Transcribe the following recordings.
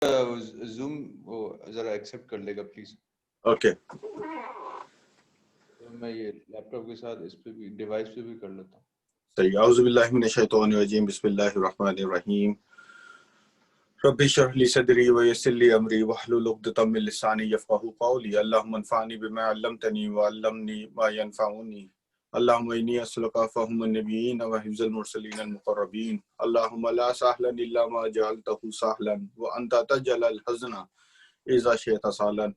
Zoom वो जरा accept कर लेगा प्लीज। ओके तो मैं ये लैपटॉप के साथ इस पे भी डिवाइस पे भी कर लेता हूँ। सही। औज़ु बिल्लाहि मिनश शैतानिर रजीम, बिस्मिल्लाहिर रहमानिर रहीम। रब्बि इश्रह ली सदरी व यस्सिर ली अमरी वहलुल उक़दतम मिन लिसानी यफ़क़हू क़ौली। अल्लाहुम्मा अन्फ़अनी बिमा अल्लमतनी व अल्लिमनी मा यनफ़अनी। अल्लाहुम्मा इन्नी अस्अलुका फ़हमन नबिय्यीन व हिफ़्ज़ल मुरसलीन मुक़र्रबीन। अल्लाहुम्मा ला सहलन इल्ला मा जअलतहु सहलन व अंता तजअलुल हज़ना इज़ा शि'ता सहलन।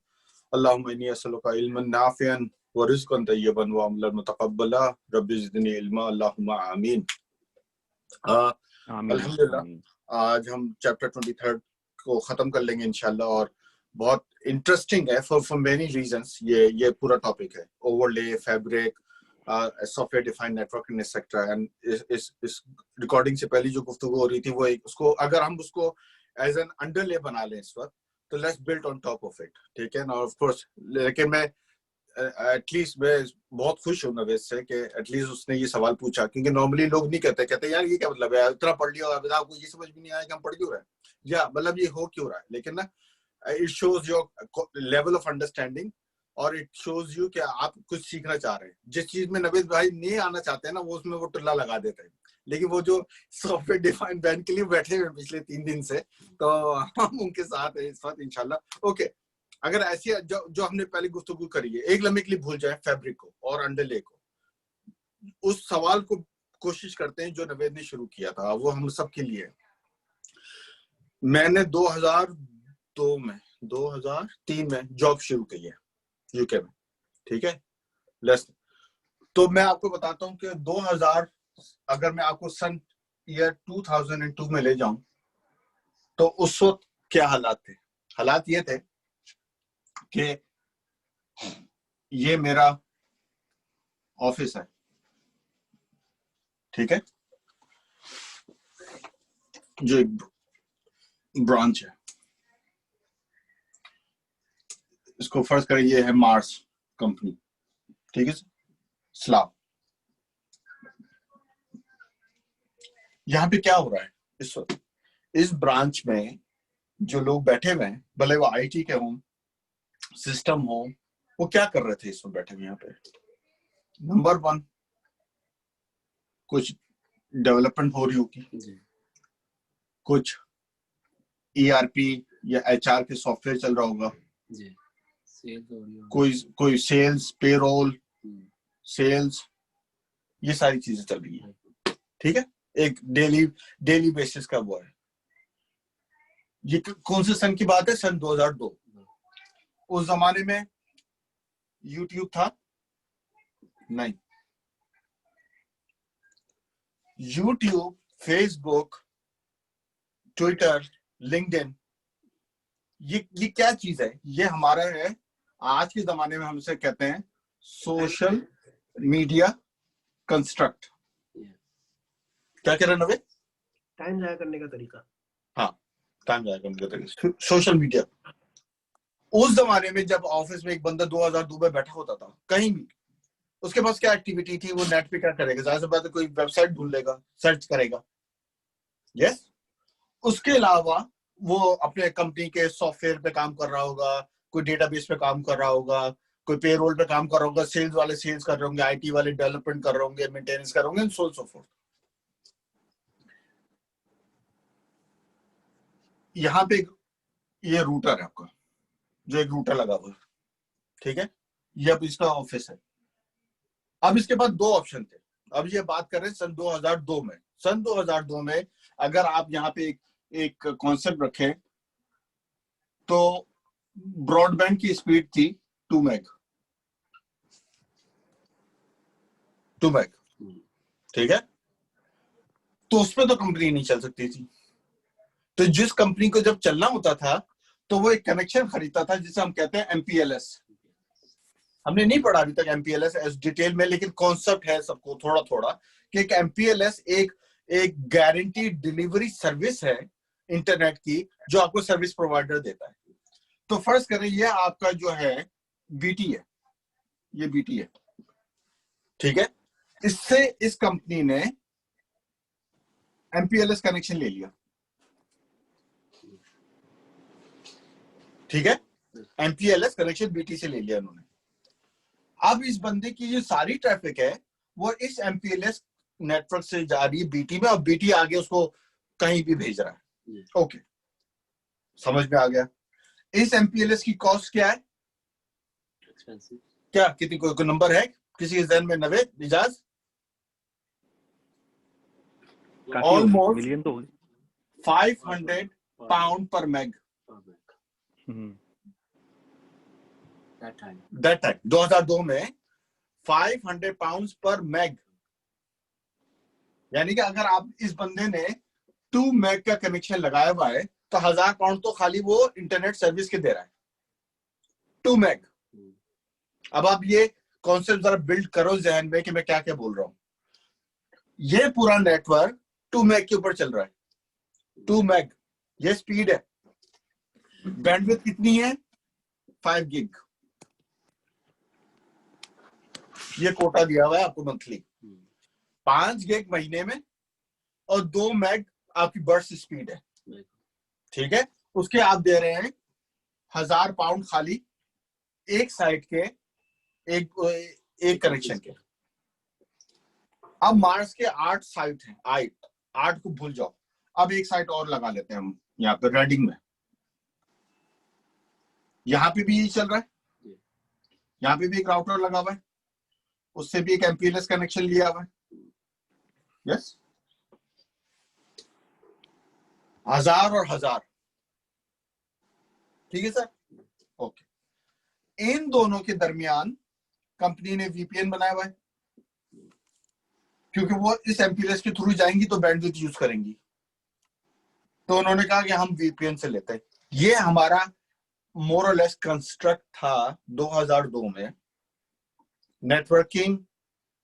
अल्लाहुम्मा इन्नी अस्अलुका इल्मन नाफ़िअन व रिज़्क़न तय्यबन व अमलन मुतक़ब्बला। रब्बि ज़िदनी इल्मा। अल्लाहुम्मा आमीन। अल्हम्दुलिल्लाह आज हम चैप्टर 23 को खत्म कर लेंगे इंशाल्लाह, और बहुत इंटरेस्टिंग है फॉर मेनी रीजंस। ये पूरा टॉपिक है overlay, fabric, software defined network etcetera. And इस रिकॉर्डिंग से पहले जो गुफ्तगू हो रही थी वो उसको अगर हम उसको एज एन अंडरले बना लें इस वक्त, तो let's build on top of it, ठीक है ना। ऑफ कोर्स, लेकिन मैं एटलीस्ट मैं बहुत खुश हूँ नवेद से कि एटलीस्ट उसने ये सवाल पूछा, क्योंकि नॉर्मली लोग नहीं कहते यार ये क्या मतलब है, इतना पढ़ लिया और आपको ये समझ भी नहीं आया कि हम पढ़ क्यों रहे हैं, या मतलब ये हो क्यों रहा है। लेकिन ना, it shows your level of understanding, और इट शोज यू कि आप कुछ सीखना चाह रहे हैं। जिस चीज में नवेद भाई नहीं आना चाहते हैं ना, वो उसमें वो टुल्ला लगा देते हैं। लेकिन वो जो सॉफ्टवेयर डिफाइंड बैंड के लिए बैठे हुए पिछले 3 दिन से, तो हम उनके साथ है इस वक्त इंशाल्लाह। ओके, अगर ऐसी जो हमने पहले गुफ्तगू करी है, एक लम्हे के लिए भूल जाए फैब्रिक को और अंडरले को, उस सवाल को कोशिश करते हैं जो नवेद ने शुरू किया था, वो हम सबके लिए। मैंने 2003 में जॉब शुरू की है यूके में, ठीक है। तो मैं आपको बताता हूं कि 2000, अगर मैं आपको सन ईयर 2002 में ले जाऊं, तो उस वक्त क्या हालात थे। हालात ये थे कि ये मेरा ऑफिस है, ठीक है, जो एक ब्रांच है। इसको फर्ज करें ये है मार्स कंपनी, ठीक है, स्लाब। यहाँ पे क्या हो रहा है इस वक्त, इस ब्रांच में जो लोग बैठे हुए हैं, भले वो आईटी के हों, सिस्टम हो, वो क्या कर रहे थे इसमें बैठे हुए यहाँ पे। नंबर 1, कुछ डेवलपमेंट हो रही होगी, कुछ ईआरपी या एचआर के सॉफ्टवेयर चल रहा होगा, कोई सेल्स, पेरोल, सेल्स, ये सारी चीजें चल रही है, ठीक है। एक डेली बेसिस का वो है। ये कौन से सन की बात है? सन 2002। उस जमाने में यूट्यूब था नहीं। यूट्यूब, फेसबुक, ट्विटर, लिंक्डइन, ये क्या चीज है? ये हमारा है, आज के जमाने में हम इसे कहते हैं सोशल मीडिया कंस्ट्रक्ट। क्या कह रहे नवे? टाइम जाया करने का तरीका। हाँ, टाइम जाया करने का तरीका, सोशल मीडिया। उस जमाने में जब ऑफिस में एक बंदा 2002 में बैठा होता था कहीं भी, उसके पास क्या एक्टिविटी थी? वो नेट पे क्या करेगा? ज्यादा से ज्यादा कोई वेबसाइट ढूंढ लेगा, सर्च करेगा, यस। उसके अलावा वो अपने कंपनी के सॉफ्टवेयर पे काम कर रहा होगा, कोई डेटाबेस पे काम कर रहा होगा, कोई पेरोल पे काम कर रहा होगा, सेल्स वाले सेल्स कर रहे होंगे, आईटी वाले डेवलपमेंट कर रहे होंगे, मेंटेनेंस कर रहे होंगे, सो सो फोर्थ। यहाँ पे ये रूटर है आपका, जो एक रूटर लगा हुआ है, ठीक है। ये अब इसका ऑफिस है। अब इसके पास 2 ऑप्शन थे। अब ये बात कर रहे हैं सन 2002 में। सन 2002 में अगर आप यहाँ पे एक कॉन्सेप्ट रखें, तो ब्रॉडबैंड की स्पीड थी 2 मेग, ठीक है। तो उस पर तो कंपनी नहीं चल सकती थी। तो जिस कंपनी को जब चलना होता था, तो वो एक कनेक्शन खरीदता था जिसे हम कहते हैं एमपीएलएस। हमने नहीं पढ़ा अभी तक एमपीएलएस एस डिटेल में, लेकिन कॉन्सेप्ट है सबको थोड़ा थोड़ा कि एक एमपीएलएस एक गारंटी डिलीवरी सर्विस है इंटरनेट की, जो आपको सर्विस प्रोवाइडर देता है। तो फर्ज करें ये आपका जो है बीटी है, ये बीटी है, ठीक है। इससे इस कंपनी ने एमपीएलएस कनेक्शन ले लिया। ठीक है, MPLS कनेक्शन BT से ले लिया उन्होंने। अब इस बंदे की जो सारी ट्रैफिक है वो इस MPLS नेटवर्क से जा रही है BT में, और BT आगे उसको कहीं भी भेज रहा है। ओके, समझ में आ गया। इस MPLS की कॉस्ट क्या है? क्या कितनी, कोई नंबर है किसी के जहन में? नवेद, इजाज? ऑलमोस्ट मिलियन तो 500 पाउंड पर मैग। दैट टाइम 2002 में 500 पाउंड पर मैग, यानी कि अगर आप इस बंदे ने 2 मैग का कनेक्शन लगाया हुआ है तो 1000 पाउंड तो खाली वो इंटरनेट सर्विस के दे रहा है, 2 मैग। अब आप ये कॉन्सेप्ट जरा बिल्ड करो जहन में कि मैं क्या क्या बोल रहा हूं। ये पूरा नेटवर्क 2 मैग के ऊपर चल रहा है, 2 मैग, ये स्पीड है। बैंडविड्थ कितनी है? 5 गिग। ये कोटा दिया हुआ है आपको मंथली, 5 गिग महीने में, और 2 मैग आपकी बर्स्ट स्पीड है, ठीक है। उसके आप दे रहे हैं 1000 पाउंड खाली एक साइट के, एक कनेक्शन के। अब मार्स के 8 साइट हैं, 8 को भूल जाओ। अब एक साइट और लगा लेते हैं हम यहाँ पे रेडिंग में। यहाँ पे भी यही चल रहा है, यहाँ पे भी एक राउटर लगा हुआ है, उससे भी एक MPLS कनेक्शन लिया हुआ है। यस, 1000 और 1000, ठीक है सर। ओके, इन दोनों के दरमियान कंपनी ने VPN बनाया हुआ है, क्योंकि वो इस MPLS के थ्रू जाएंगी तो बैंडविड्थ यूज करेंगी, तो उन्होंने कहा कि हम VPN से लेते हैं। ये हमारा मोर और लेस कंस्ट्रक्ट था 2002 में। नेटवर्किंग,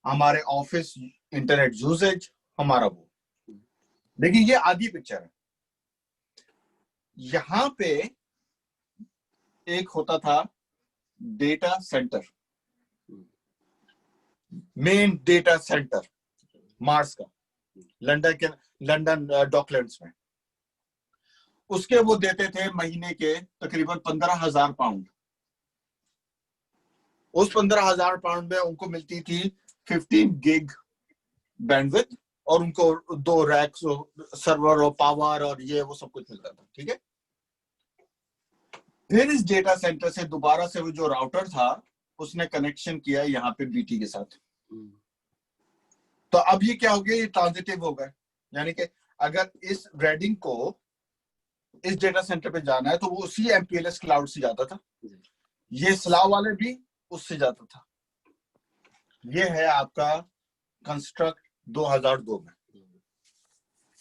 हमारे ऑफिस इंटरनेट यूसेज, हमारा वो। देखिए ये आधी पिक्चर है। यहां पे एक होता था data centre, main data centre Mars का, लंदन डॉकलैंड्स में। उसके वो देते थे महीने के तकरीबन 15,000 पाउंड। उस 15,000 पाउंड में उनको मिलती थी 15 गिग बैंडविड्थ, और उनको 2 रैक्स, सर्वर और पावर और ये वो सब कुछ मिलता था, ठीक है। फिर इस डेटा सेंटर से दोबारा से वो जो राउटर था उसने कनेक्शन किया यहाँ पे BT के साथ। तो अब ये क्या हो गया, ये ट्रांजिटिव हो गया, यानी कि अगर इस रेडिंग को इस डेटा सेंटर पे जाना है तो वो उसी MPLS क्लाउड से जाता था, ये स्लाव वाले भी उससे जाता था। ये है आपका कंस्ट्रक्ट 2002 में,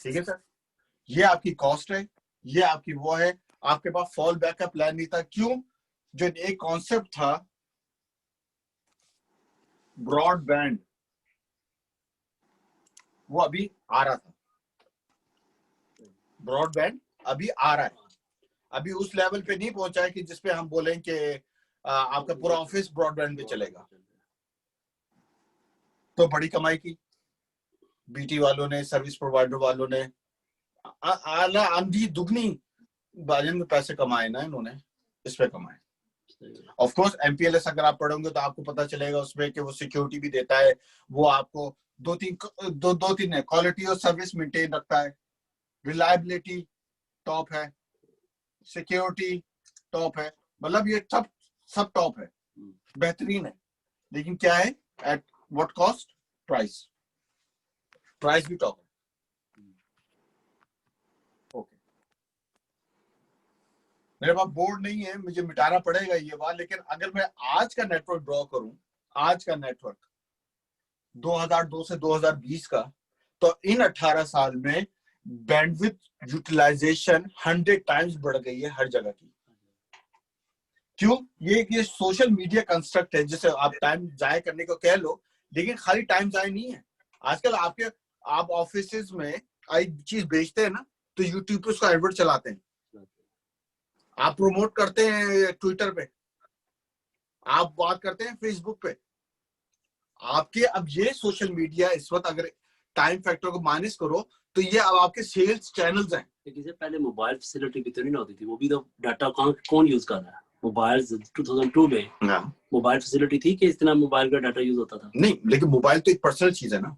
ठीक है सर। ये आपकी कॉस्ट है, ये आपकी वो है। आपके पास फॉल बैक का प्लान नहीं था, क्यों? जो एक कॉन्सेप्ट था ब्रॉडबैंड, वो अभी आ रहा था। ब्रॉडबैंड अभी आ रहा है, अभी उस लेवल पे नहीं पहुंचा है कि जिसपे हम बोलें कि आपका पूरा ऑफिस ब्रॉडबैंड पे चलेगा। तो बड़ी कमाई की BT वालों ने, सर्विस प्रोवाइडर वालों ने, आला आंधी दुगनी बाजन में पैसे कमाए ना इन्होंने, इस पे कमाए। ऑफ कोर्स MPLS अगर आप पढ़ोगे तो आपको पता चलेगा उसमें कि वो सिक्योरिटी भी देता है, वो आपको दो तीन है, क्वालिटी और सर्विस मेंटेन रखता है, रिलायबिलिटी टॉप है, सिक्योरिटी टॉप है, मतलब ये सब टॉप है, बेहतरीन है। लेकिन क्या है, एट व्हाट कॉस्ट? प्राइस भी टॉप है। ओके, मेरे पास बोर्ड नहीं है, मुझे मिटाना पड़ेगा ये बात। लेकिन अगर मैं आज का नेटवर्क ड्रॉ करूं, आज का नेटवर्क 2002 से 2020 का, तो इन 18 साल में बैंडविड्थ यूटिलाइजेशन 100 टाइम्स बढ़ गई है हर जगह की। क्यों? ये सोशल मीडिया कंस्ट्रक्ट है, जिसे आप टाइम जाया करने को कह लो, लेकिन खाली टाइम जाया नहीं है। आजकल आप ऑफिस में आई चीज बेचते हैं ना, तो यूट्यूब पे उसका एडवर्ट चलाते हैं, आप प्रमोट करते हैं ट्विटर पे, आप बात करते हैं फेसबुक पे। आपके अब ये सोशल मीडिया इस वक्त अगर टाइम फैक्टर को माइनस करो तो ये अब आपके सेल्स चैनल्स हैं। लेकिन से पहले मोबाइल फैसिलिटी भी तो नहीं होती थी, वो भी तो डाटा कौन यूज कर रहा है? मोबाइल 2002 में मोबाइल फैसिलिटी थी कि इतना मोबाइल का डाटा यूज होता था? नहीं, लेकिन मोबाइल तो एक पर्सनल चीज है ना।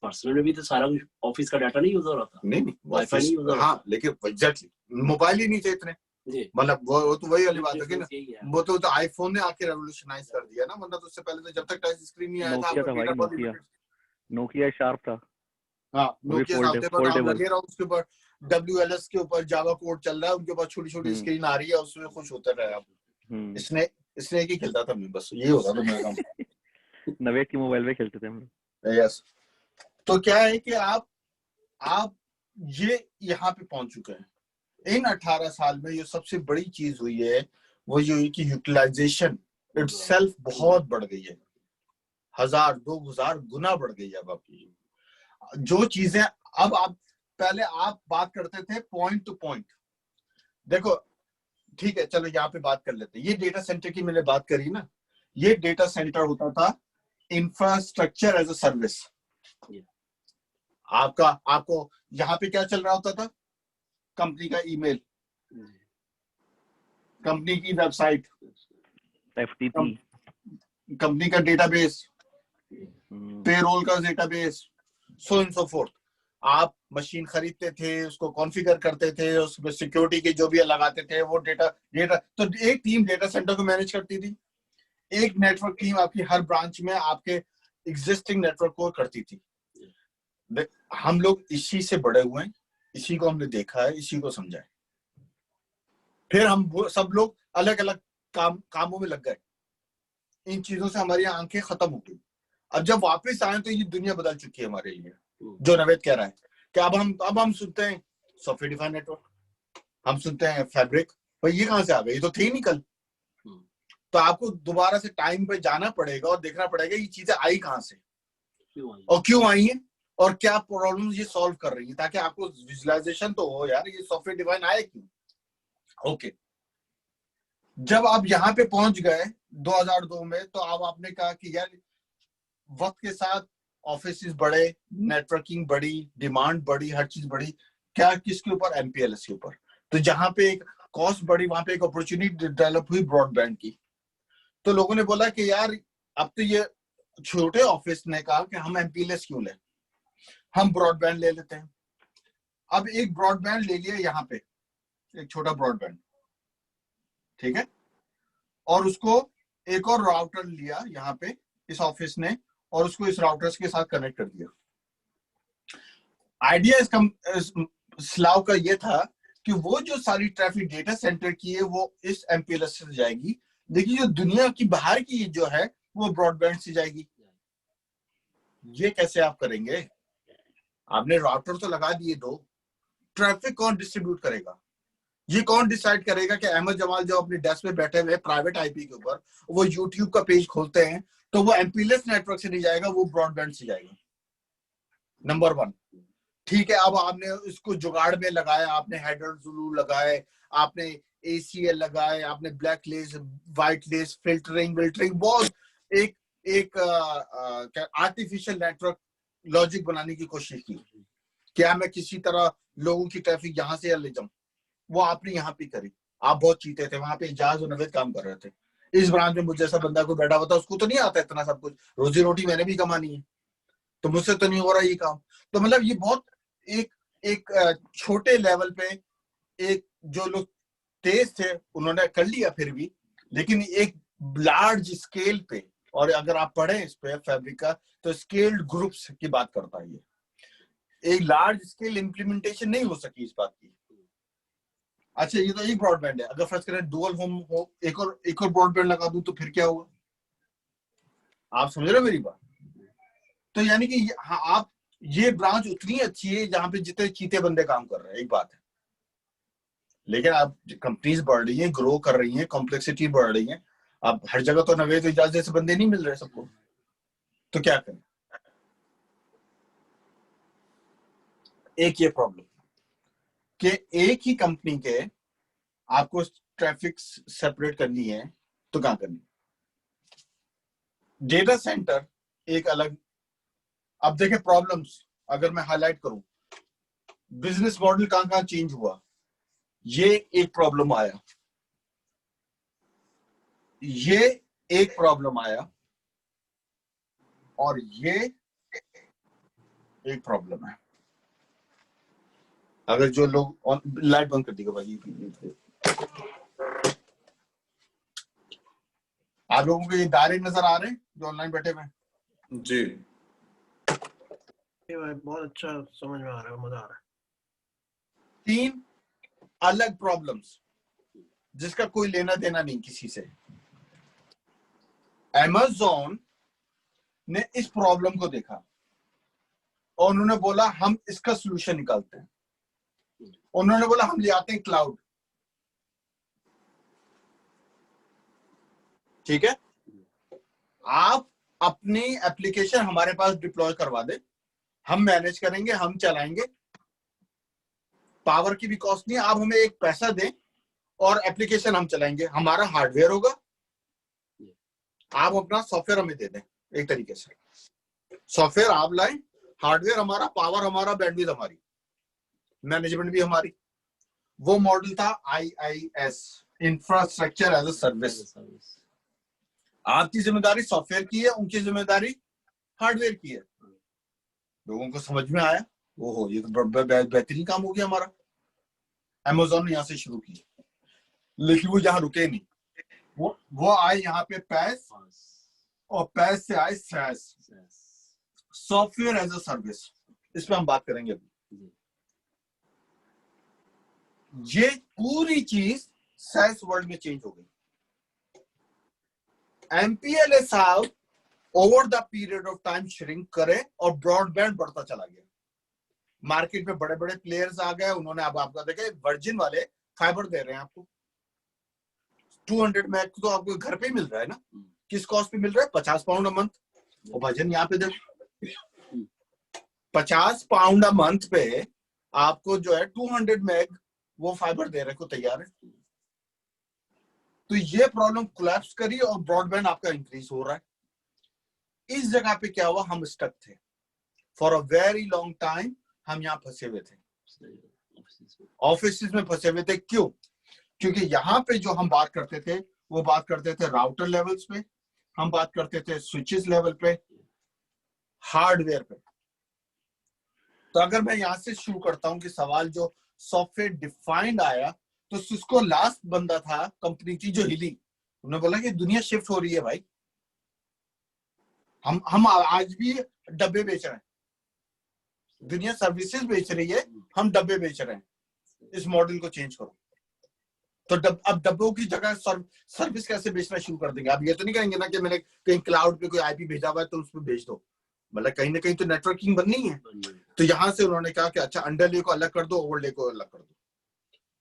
पर्सनल में भी तो सारा कुछ ऑफिस का डाटा नहीं यूज हो रहा था। नहीं वाईफाई नहीं यूज हो रहा। हाँ, लेकिन एग्जैक्टली मोबाइल ही नहीं थे इतने, मतलब वो तो वही वाली बात है कि ना, वो तो आईफोन ने आके रेवोल्यूशनाइज कर दिया ना, वरना तो उससे पहले तो जब तक टच स्क्रीन नहीं आया था, नोकिया शार्प था। हाँ, नोकिया शार्प थे, पर आप लगे रहो उसके ऊपर WLS के ऊपर जावा कोड चल रहा है, उनके पास छोटी छोटी स्क्रीन आ रही है, उसमें खुश होते रहे आप। इसने एक ही खेलता था, मैं बस ये होता था मेरा काम। नवेद की मोबाइल में खेलते थे हम लोग। यस, तो क्या है कि आप ये यहाँ पे पहुंच चुके हैं। इन 18 साल में ये सबसे बड़ी चीज हुई है, वो ये हुई कि यूटिलाइजेशन इटसेल्फ बहुत बढ़ गई है, 1000-2000 गुना बढ़ गई है अब आपकी जो चीजें। अब आप पहले आप बात करते थे पॉइंट टू पॉइंट, देखो ठीक है, चलो यहाँ पे बात कर लेते हैं। ये डेटा सेंटर की मैंने बात करी ना, ये डेटा सेंटर होता था इंफ्रास्ट्रक्चर एज अ सर्विस। आपको यहाँ पे क्या चल रहा होता था? कंपनी का ईमेल, कंपनी की वेबसाइट, FTP, कंपनी का डेटाबेस, पेरोल का database, so and so fourth. आप मशीन खरीदते थे, उसको कॉन्फ़िगर करते थे, उसमें सिक्योरिटी के जो भी लगाते थे, वो डेटा तो एक टीम डेटा सेंटर को मैनेज करती थी, एक नेटवर्क टीम आपकी हर ब्रांच में आपके एग्जिस्टिंग नेटवर्क को करती थी। हम लोग इसी से बड़े हुए हैं, इसी को हमने देखा है, इसी को समझा है। फिर हम सब लोग अलग अलग कामों में लग गए, इन चीजों से हमारी आंखें खत्म हो गई। अब जब वापस आए तो ये दुनिया बदल चुकी है हमारे लिए। जो नवेद कह रहा है कि अब हम सुनते हैं सॉफ्टवेयर डिफाइंड नेटवर्क, हम सुनते हैं फैब्रिक, भाई ये कहां से आ गए? ये तो थे नहीं कल। तो आपको दोबारा से टाइम पे जाना पड़ेगा और देखना पड़ेगा ये चीजें आई कहां से और क्यों आई है और क्या प्रॉब्लम ये सॉल्व कर रही है, ताकि आपको विजुअलाइजेशन तो हो यार ये सॉफ्टवेयर डिफाइन आए क्यों। ओके, जब आप यहाँ पे पहुंच गए 2002 में, तो अब आपने कहा कि यार वक्त के साथ ऑफिस बढ़े, नेटवर्किंग बढ़ी, डिमांड बढ़ी, हर चीज बढ़ी। क्या किसके ऊपर? MPLS के ऊपर। तो जहां पे एक कॉस्ट बढ़ी, वहां पे एक अपॉर्चुनिटी डेवलप हुई ब्रॉडबैंड की। तो लोगों ने बोला कि यार अब तो ये छोटे ऑफिस ने कहा कि हम MPLS क्यों लें, हम ब्रॉडबैंड ले लेते हैं। अब एक ब्रॉडबैंड ले लिया यहाँ पे, एक छोटा ब्रॉडबैंड, ठीक है, और उसको एक और राउटर लिया यहाँ पे इस ऑफिस ने, और उसको इस राउटर्स के साथ कनेक्ट कर दिया। आइडिया इस स्लाव का ये था कि वो जो सारी ट्रैफिक डेटा सेंटर की है वो इस MPLS से जाएगी, लेकिन जो दुनिया की बाहर की जो है वो ब्रॉडबैंड से जाएगी। ये कैसे आप करेंगे? आपने राउटर तो लगा दिए दो, ट्रैफिक कौन डिस्ट्रीब्यूट करेगा? ये कौन डिसाइड करेगा कि अहमद जमाल जो अपने डेस्क पे बैठे हुए प्राइवेट IP के ऊपर वो YouTube का पेज खोलते हैं तो वो MPLS नेटवर्क से नहीं जाएगा, वो ब्रॉडबैंड से जाएगा। नंबर 1, ठीक है। अब आपने इसको जुगाड़ में लगाया, आपने हेडर ज़ुलू लगाए, आपने ACL लगाए, आपने black list, white list, filtering, बहुत एक आर्टिफिशियल नेटवर्क लॉजिक बनाने की कोशिश की। क्या मैं किसी तरह लोगों की ट्रैफिक यहाँ से ले जाऊं? वो आपने यहाँ पे करी। आप बहुत चीते थे, वहां पे इजाज और नवेद काम कर रहे थे। इस ब्रांच में मुझे जैसा बंदा को बैठा हुआ था, उसको तो नहीं आता इतना सब कुछ, रोजी रोटी मैंने भी कमानी है, तो मुझसे तो नहीं हो रहा ये काम। तो मतलब ये बहुत एक छोटे लेवल पे एक जो लोग तेज थे उन्होंने कर लिया फिर भी, लेकिन एक लार्ज स्केल पे, और अगर आप पढ़े इस पे फैब्रिक का, तो स्केल्ड ग्रुप्स की बात करता है। ये एक लार्ज स्केल इंप्लीमेंटेशन नहीं हो सकी इस बात की। अच्छा, ये तो एक ब्रॉडबैंड है, अगर फर्स्ट करें डुअल होम हो, एक और ब्रॉडबैंड लगा दूं तो फिर क्या होगा? आप समझ रहे हो मेरी बात? तो यानी कि हाँ, आप ये ब्रांच उतनी अच्छी है जहां पे जितने चीते बंदे काम कर रहे हैं, एक बात है। लेकिन आप कंपनीज बढ़ रही हैं, ग्रो कर रही हैं, कॉम्प्लेक्सिटी बढ़ रही है, अब हर जगह तो नवेद इजाज जैसे बंदे नहीं मिल रहे सबको, तो क्या करें? एक ये प्रॉब्लम कि एक ही कंपनी के आपको ट्रैफिक सेपरेट करनी है तो क्या करनी? डेटा सेंटर एक अलग। अब देखें प्रॉब्लम्स, अगर मैं हाईलाइट करूं, बिजनेस मॉडल कहां चेंज हुआ, ये एक प्रॉब्लम आया, ये एक प्रॉब्लम आया, और ये एक प्रॉब्लम है। अगर जो लोग लाइट बंद कर देगा भाई, आप लोगों को ये दायरे नजर आ रहे हैं जो ऑनलाइन बैठे हुए हैं? जी ये भाई बहुत अच्छा समझ में आ रहा है, मजा आ रहा है। 3 अलग प्रॉब्लम्स जिसका कोई लेना देना नहीं किसी से। Amazon ने इस प्रॉब्लम को देखा और उन्होंने बोला हम इसका सॉल्यूशन निकालते हैं। उन्होंने बोला हम ले आते हैं क्लाउड। ठीक है, आप अपनी एप्लीकेशन हमारे पास डिप्लॉय करवा दे, हम मैनेज करेंगे, हम चलाएंगे, पावर की भी कॉस्ट नहीं है, आप हमें एक पैसा दें और एप्लीकेशन हम चलाएंगे, हमारा हार्डवेयर होगा, आप अपना सॉफ्टवेयर हमें दे दें। एक तरीके से सॉफ्टवेयर आप लाएं, हार्डवेयर हमारा, पावर हमारा, बैंडविड्थ हमारी, मैनेजमेंट भी हमारी। वो मॉडल था IaaS, infrastructure as a service. आपकी जिम्मेदारी सॉफ्टवेयर की है, उनकी जिम्मेदारी हार्डवेयर की है। लोगों को समझ में आया, ओहो ये तो बेहतरीन काम हो गया हमारा। Amazon ने यहां से शुरू की, लेकिन वो यहां रुके नहीं, वो आए यहाँ पे पैस, और पैस से आए SaaS, software as a service. इस पे हम बात करेंगे अभी। ये पूरी चीज SaaS वर्ल्ड में चेंज हो गई। MPLS साहब over the period of time shrink करे और ब्रॉडबैंड बढ़ता चला गया। मार्केट में बड़े बड़े प्लेयर्स आ गए, उन्होंने अब आपका देखे, वर्जिन वाले फाइबर दे रहे हैं आपको 200 meg तो आपको घर पे ही मिल रहा है ना। किस कॉस्ट पे मिल रहा है? 50 पाउंड अ मंथ। और भाजन यहाँ पे देखो 50 पाउंड अ मंथ पे आपको जो है 200 meg वो फाइबर दे रहे को तैयार है। तो ये प्रॉब्लम कोलैप्स करी और ब्रॉडबैंड आपका इंक्रीज हो रहा है। इस जगह पे क्या हुआ, हम स्टक थे for a very long time. हम यहाँ फंसे हुए थे, ऑफिस में फंसे हुए थे। क्यों? क्योंकि यहाँ पे जो हम बात करते थे वो बात करते थे राउटर लेवल्स पे, हम बात करते थे स्विचेस लेवल पे, हार्डवेयर पे। तो अगर मैं यहां से शुरू करता हूं कि सवाल जो सॉफ्टवेयर डिफाइंड आया, तो सिस्को लास्ट बंदा था कंपनी की जो हिली। उन्होंने बोला कि दुनिया शिफ्ट हो रही है भाई, हम आज भी डब्बे बेच रहे हैं, दुनिया सर्विसेज बेच रही है, हम डब्बे बेच रहे हैं, इस मॉडल को चेंज करो। तो अब डब्बों की जगह सर्विस कैसे बेचना शुरू कर देंगे? आप ये तो नहीं कहेंगे ना कि मैंने कहीं क्लाउड पे कोई आईपी भेजा हुआ है तो उस पर भेज दो, मतलब कहीं ना कहीं तो नेटवर्किंग बननी है। तो यहां से उन्होंने कहा कि अच्छा अंडरले को अलग कर दो, ओवरले को अलग कर दो।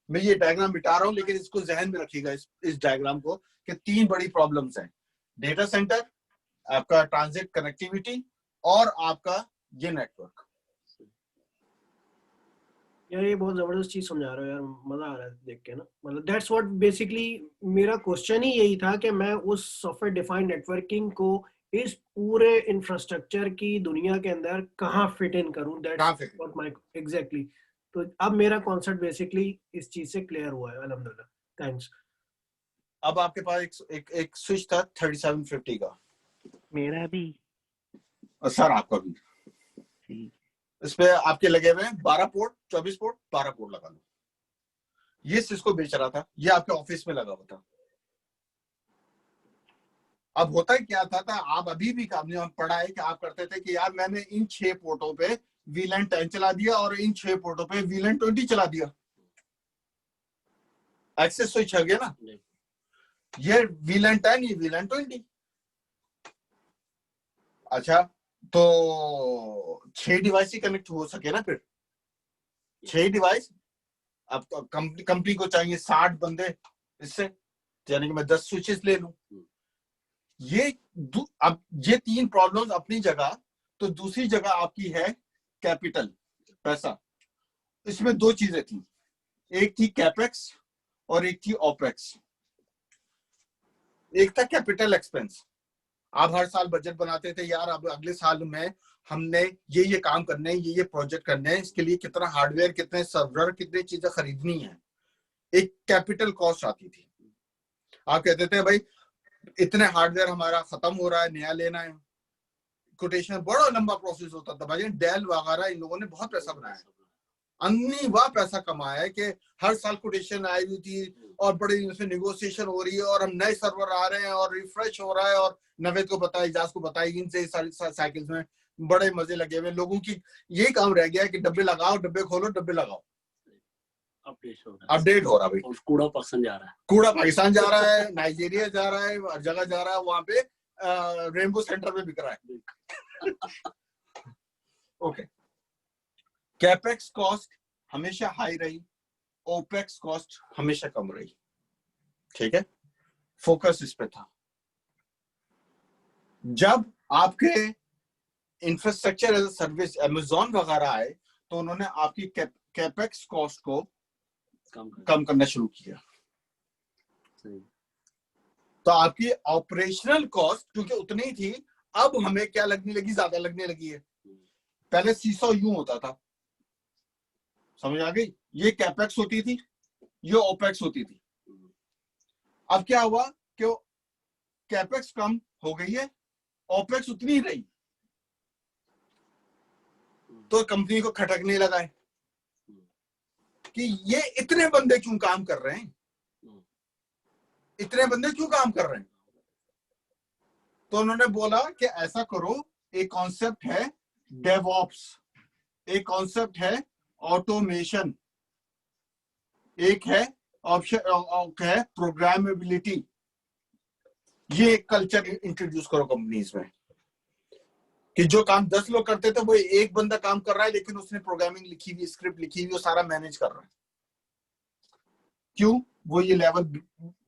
मैं ये डायग्राम मिटा रहा हूं, लेकिन इसको जहन में रखिएगा इस डायग्राम को कि 3 बड़ी प्रॉब्लम्स हैं, डेटा सेंटर, आपका ट्रांजिट कनेक्टिविटी, और आपका ये नेटवर्क। यार ये बहुत जबरदस्त चीज समझा रहे हो यार, मजा आ रहा है देख के ना। मतलब दैट्स व्हाट बेसिकली मेरा क्वेश्चन ही यही था कि मैं उस सॉफ्टवेयर डिफाइंड नेटवर्किंग को इस पूरे इंफ्रास्ट्रक्चर की दुनिया के अंदर कहाँ फिट इन करूं। That's what my exactly. तो अब मेरा कॉन्सेप्ट बेसिकली इस चीज से क्लियर हुआ है, अल्हम्दुलिल्लाह, थैंक्स। अब आपके पास एक स्विच था 3750 का, मेरा भी और सर आपका भी। इस पे आपके लगे हुए 12 पोर्ट, 24 पोर्ट, 12 पोर्ट लगा लो। ये सिस्को बेच रहा था, ये आपके ऑफिस में लगा हुआ था। अब होता है क्या था आप अभी भी आपने पढ़ा है कि आप करते थे कि यार मैंने इन 6 पोर्टों पे VLAN 10 चला दिया और इन 6 पोर्टों पे VLAN 20 चला दिया। एक्सेस स्विच आ गया ना, ये VLAN 10, ये VLAN 20। अच्छा, तो 6 डिवाइस ही कनेक्ट हो सके ना फिर, 6 डिवाइस। अब तो कंपनी को चाहिए 60 बंदे, इससे यानी कि मैं 10 स्विचेस ले लूं। अब ये 3 प्रॉब्लम्स अपनी जगह। तो दूसरी जगह आपकी है कैपिटल, पैसा। इसमें 2 चीजें थी, एक थी कैपेक्स और एक थी ओपेक्स। एक था कैपिटल एक्सपेंस, आप हर साल बजट बनाते थे, यार अब अगले साल मैं हमने ये काम करने हैं, ये प्रोजेक्ट करने हैं, इसके लिए कितना हार्डवेयर, कितने सर्वर, कितनी चीजें खरीदनी है, एक कैपिटल कॉस्ट आती थी। आप कहते थे भाई इतने हार्डवेयर हमारा खत्म हो रहा है, नया लेना है, कोटेशन बड़ा लंबा प्रोसेस होता था भाई। डेल वगैरह इन लोगों ने बहुत पैसा बनाया, अन्नीवाह पैसा कमाया है कि हर साल कोटेशन आई हुई थी और बड़ी इनसे नेगोशिएशन हो रही है और हम नए सर्वर आ रहे हैं और रिफ्रेश हो रहा है, और नवेद को पता है, इजाज को पता है, इनसे साइकिल्स में बड़े मजे लगे हुए लोगों की। यही काम रह गया है कि डब्बे लगाओ, डब्बे खोलो, डब्बे लगाओ, अपडेट हो रहा है भाई। कूड़ा पाकिस्तान जा रहा है, कूड़ा पाकिस्तान जा रहा है, नाइजीरिया जा रहा है, हर जगह जा रहा है, वहां पे रेनबो सेंटर में बिक रहा है। ओके, कैपेक्स कॉस्ट हमेशा हाई रही, ओपेक्स कॉस्ट हमेशा कम रही, ठीक है, फोकस इस पे था। जब आपके infrastructure as a service Amazon वगैरह आए तो उन्होंने आपकी कैपेक्स कॉस्ट को कम करना शुरू किया। तो आपकी ऑपरेशनल कॉस्ट क्योंकि उतनी ही थी, अब हमें क्या लगने लगी, ज्यादा लगने लगी है। पहले सीसो यूं होता था, समझ आ गई, ये कैपेक्स होती थी, ये ओपेक्स होती थी। अब क्या हुआ कि कैपेक्स कम हो गई है, ओपेक्स उतनी ही रही, तो कंपनी को खटकने लगा है कि ये इतने बंदे क्यों काम कर रहे हैं, इतने बंदे क्यों काम कर रहे हैं। तो उन्होंने बोला कि ऐसा करो, एक कॉन्सेप्ट है डेवऑप्स, एक कॉन्सेप्ट है ऑटोमेशन, एक है ऑप्शन है प्रोग्रामेबिलिटी। ये एक कल्चर इंट्रोड्यूस करो कंपनीज में कि जो काम 10 लोग करते थे वो एक बंदा काम कर रहा है, लेकिन उसने प्रोग्रामिंग लिखी हुई, स्क्रिप्ट लिखी हुई, वो सारा मैनेज कर रहा है। क्यों? वो ये लेवल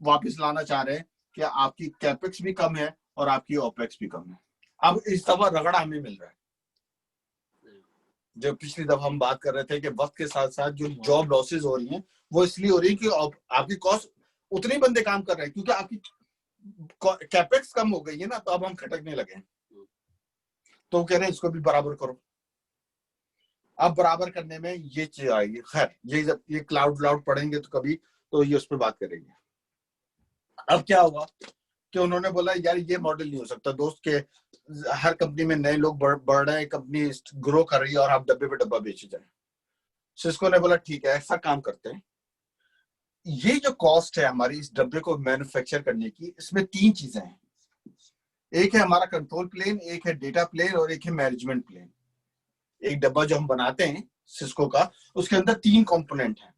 वापस लाना चाह रहे हैं कि आपकी कैपेक्स भी कम है और आपकी ओपेक्स भी कम है। अब इस दफा रगड़ा हमें मिल रहा है। जो पिछली दफा हम बात कर रहे थे कि वक्त के साथ साथ जो जॉब लॉसेस हो रही हैं वो इसलिए हो रही है कि आपकी कॉस्ट, उतने बंदे काम कर रहे हैं क्योंकि आपकी कैपेक्स कम हो गई है ना, तो अब हम खटकने लगे हैं। तो कह रहे हैं इसको भी बराबर करो। अब बराबर करने में ये चीज आएगी। खैर, ये जब ये क्लाउड पढ़ेंगे तो कभी, तो ये उस पर बात करेंगे। अब क्या हुआ कि उन्होंने बोला यार ये मॉडल नहीं हो सकता दोस्त, के हर कंपनी में नए लोग बढ़ रहे हैं, कंपनी ग्रो कर रही है और आप डब्बे पे डब्बा बेचे जाए। सिस्को ने बोला ठीक है, ऐसा काम करते हैं, ये जो कॉस्ट है हमारी इस डब्बे को मैन्युफैक्चर करने की, इसमें 3 चीजें हैं। एक है हमारा कंट्रोल प्लेन, एक है डेटा प्लेन और एक है मैनेजमेंट प्लेन। एक डब्बा जो हम बनाते हैं सिस्को का, उसके अंदर 3 कंपोनेंट हैं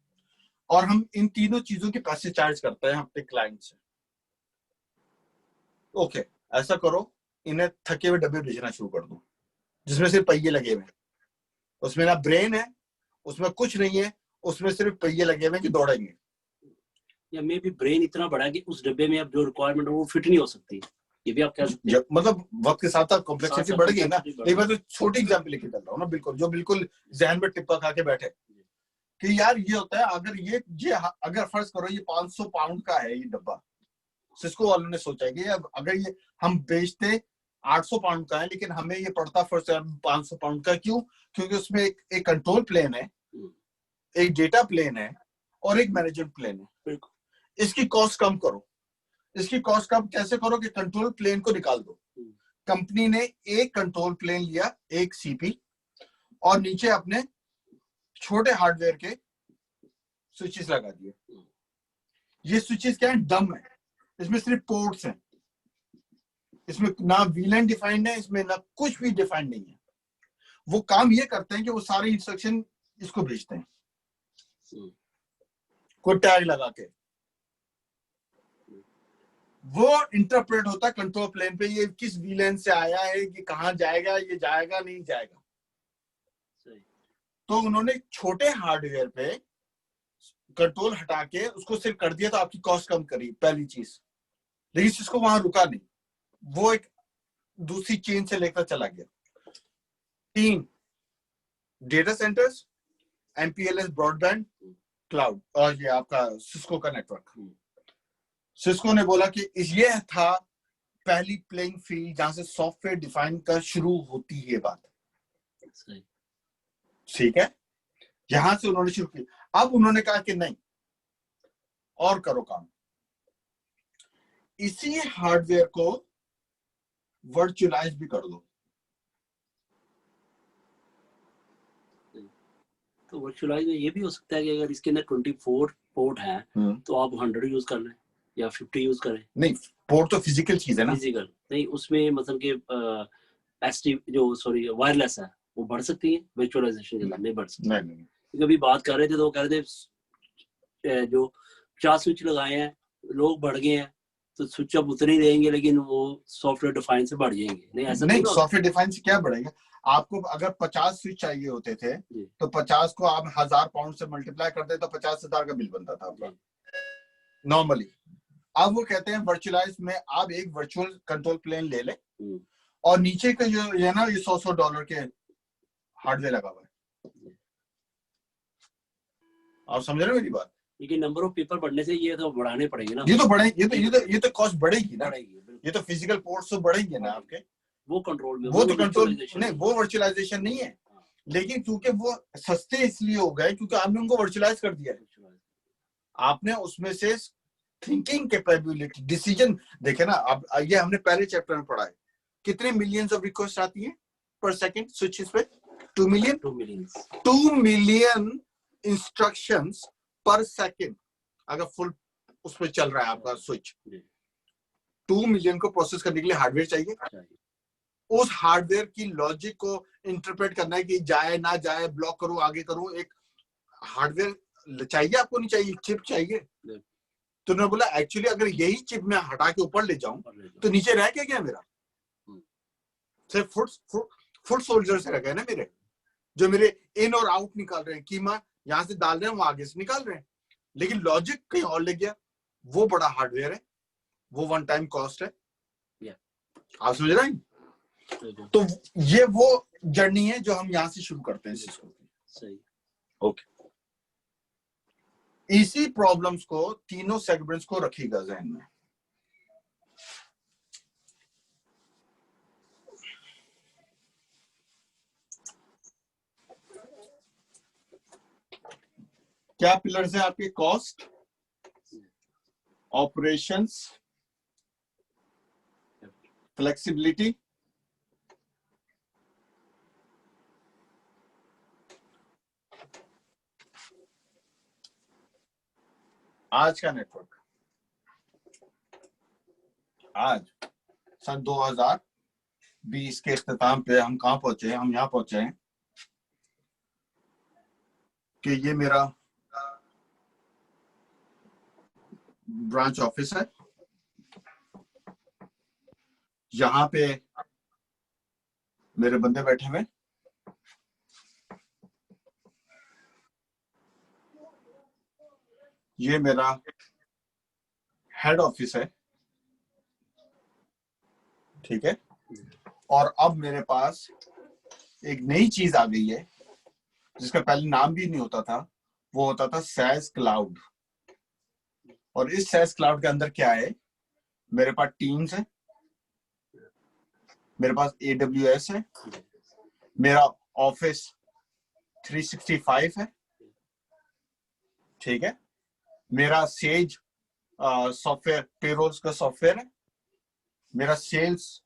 और हम इन तीनों चीजों के पैसे चार्ज करते हैं अपने क्लाइंट से। ओके, ऐसा करो, इन्हें थके हुए डब्बे बेचना शुरू कर दो जिसमें सिर्फ पहिए लगे हुए, उसमें ना ब्रेन है, उसमें कुछ नहीं है, उसमें सिर्फ पहिए लगे हुए कि दौड़ेंगे। या मे बी ब्रेन इतना बड़ा है कि उस डब्बे में अब जो रिक्वायरमेंट है वो फिट नहीं हो सकती। ये भी आप कह सकते हैं, मतलब वक्त के साथ साथ कॉम्प्लेक्सिटी बढ़ गई ना। एक बार तो छोटी एग्जांपल लेके चल रहा हूँ ना, बिल्कुल जो बिल्कुल जहन में टिप्पा खा के बैठे कि यार ये होता है, अगर ये अगर फर्ज करो ये 500 पाउंड का है ये डब्बा, सिस्को वालों ने सोचा है कि अगर ये हम बेचते 800 पाउंड का है, लेकिन हमें ये पड़ता फर्ज 500 पाउंड का। क्यों? क्योंकि उसमें एक कंट्रोल प्लेन है, एक डेटा प्लेन है और एक मैनेजमेंट प्लेन है। इसकी कॉस्ट कम करो। इसकी कॉस्ट कम कैसे करो कि कंट्रोल प्लेन को निकाल दो। कंपनी ने एक कंट्रोल प्लेन लिया, एक सीपी, और नीचे अपने छोटे हार्डवेयर के स्विचेस लगा दिए। ये स्विचेस क्या है? डम है, इसमें सिर्फ पोर्ट्स हैं, इसमें ना वीलन डिफाइंड है, इसमें ना कुछ भी डिफाइंड नहीं है। वो काम ये करते हैं कि वो सारे इंस्ट्रक्शन इसको भेजते हैं कोई टैग लगा के, वो इंटरप्रेट होता है कंट्रोल प्लेन पे, ये किस वीलन से आया है, कि कहां जाएगा, ये जाएगा नहीं जाएगा। तो उन्होंने छोटे हार्डवेयर पे कंट्रोल हटा के उसको सिर्फ कर दिया, तो आपकी कॉस्ट कम करी, पहली चीज। लेकिन इसको वहां रुका नहीं, वो एक दूसरी चेन से लेकर चला गया। 3 data centres, MPLS broadband, cloud, और ये आपका सिस्को का नेटवर्क। सिस्को ने बोला कि ये था पहली प्लेइंग फील्ड जहां से सॉफ्टवेयर डिफाइन कर शुरू होती है बात। सही। ठीक है, यहां से उन्होंने शुरू किया। अब उन्होंने कहा कि नहीं, और करो काम, इसी हार्डवेयर को वर्चुअलाइज भी कर दो। तो वर्चुअलाइज में ये भी हो सकता है कि अगर इसके अंदर 24 पोर्ट है तो आप 100 यूज कर लें या 50 यूज करें। नहीं, पोर्ट तो फिजिकल चीज है ना। फिजिकल नहीं, उसमें मतलब कि एसटी जो सॉरी वायरलेस है वो बढ़ सकती है वर्चुअलाइजेशन के साथ, नहीं बढ़ सकती। नहीं, कभी बात कर रहे थे तो वो कह रहे थे जो 50 स्विच लगाए हैं लोग बढ़ गए हैं तो स्विच अब उतने ही रहेंगे लेकिन वो सॉफ्टवेयर डिफाइन से बढ़ जाएंगे। नहीं, ऐसा नहीं, सॉफ्टवेयर डिफाइन से क्या बढ़ेगा? आपको अगर 50 स्विच चाहिए होते थे तो 50 को आप 1000 पाउंड से मल्टीप्लाई करते तो 50,000 का बिल बनता था आपका नॉर्मली। अब वो कहते हैं वर्चुअलाइज में आप एक वर्चुअल कंट्रोल प्लेन ले ले और नीचे का जो है ना, ये $100 के हार्डवेयर लगा हुआ है। आप समझ रहे हो मेरी बात? लेकिन नंबर ऑफ पेपर बढ़ने से ये तो बढ़ाने पड़ेंगे ना। ये तो बढ़े, ये तो कॉस्ट बढ़ेगी ना, बढ़ेगी। ये तो फिजिकल पोर्ट्स तो बढ़ेंगे ना आपके। वो कंट्रोल में, वो तो कंट्रोल नहीं, वो वर्चुअलाइजेशन नहीं है। लेकिन क्योंकि वो सस्ते इसलिए हो गए क्योंकि आपने उनको वर्चुअलाइज कर दिया है। आपने उसमें से थिंकिंग कैपेबिलिटी, डिसीजन देखे ना। अब ये हमने पहले चैप्टर में पढ़ा है, कितने मिलियंस ऑफ रिक्वेस्ट आती है पर सेकंड स्विचेस पे? 2 मिलियन इंस्ट्रक्शंस पर सेकंड अगर फुल उस पर चल रहा है आपका स्विच। 2 मिलियन को प्रोसेस करने के लिए हार्डवेयर चाहिए। उस हार्डवेयर की लॉजिक को इंटरप्रेट करना है कि जाए ना जाए, ब्लॉक करूं आगे करूं, एक हार्डवेयर चाहिए आपको, नहीं चाहिए? चिप चाहिए। तो उन्होंने बोला एक्चुअली अगर यही चिप मैं हटा के ऊपर ले जाऊं तो नीचे रह क्या मेरा सिर्फ फुट सोल्जर्स रह गए ना मेरे, जो मेरे इन और आउट निकाल रहे हैं, कीमा यहां से डाल रहे हैं वो आगे से निकाल रहे हैं, लेकिन लॉजिक कहीं और ले गया। वो बड़ा हार्डवेयर है, वो वन टाइम कॉस्ट है। आप समझ रहे हैं? तो ये वो जर्नी है जो हम यहां से शुरू करते हैं। सही, ओके। इसी प्रॉब्लम्स को तीनों सेगमेंट्स को रखिएगा ज़हन में। क्या पिलर्स है आपके? कॉस्ट, ऑपरेशंस, फ्लेक्सिबिलिटी, आज का नेटवर्क। आज सन 2020 के इख्तिताम पे हम कहां पहुंचे हैं? हम यहां पहुंचे हैं कि ये मेरा ब्रांच ऑफिस है। यहां पे मेरे बंदे बैठे हुए, ये मेरा हेड ऑफिस है, ठीक है। और अब मेरे पास एक नई चीज आ गई है जिसका पहले नाम भी नहीं होता था, वो होता था SaaS क्लाउड। और इस SaaS क्लाउड के अंदर क्या है? मेरे पास टीम्स है, मेरे पास AWS है, मेरा ऑफिस 365 है, ठीक है। मेरा सेज सॉफ्टवेयर, पेरोल्स का सॉफ्टवेयर है, मेरा सेल्स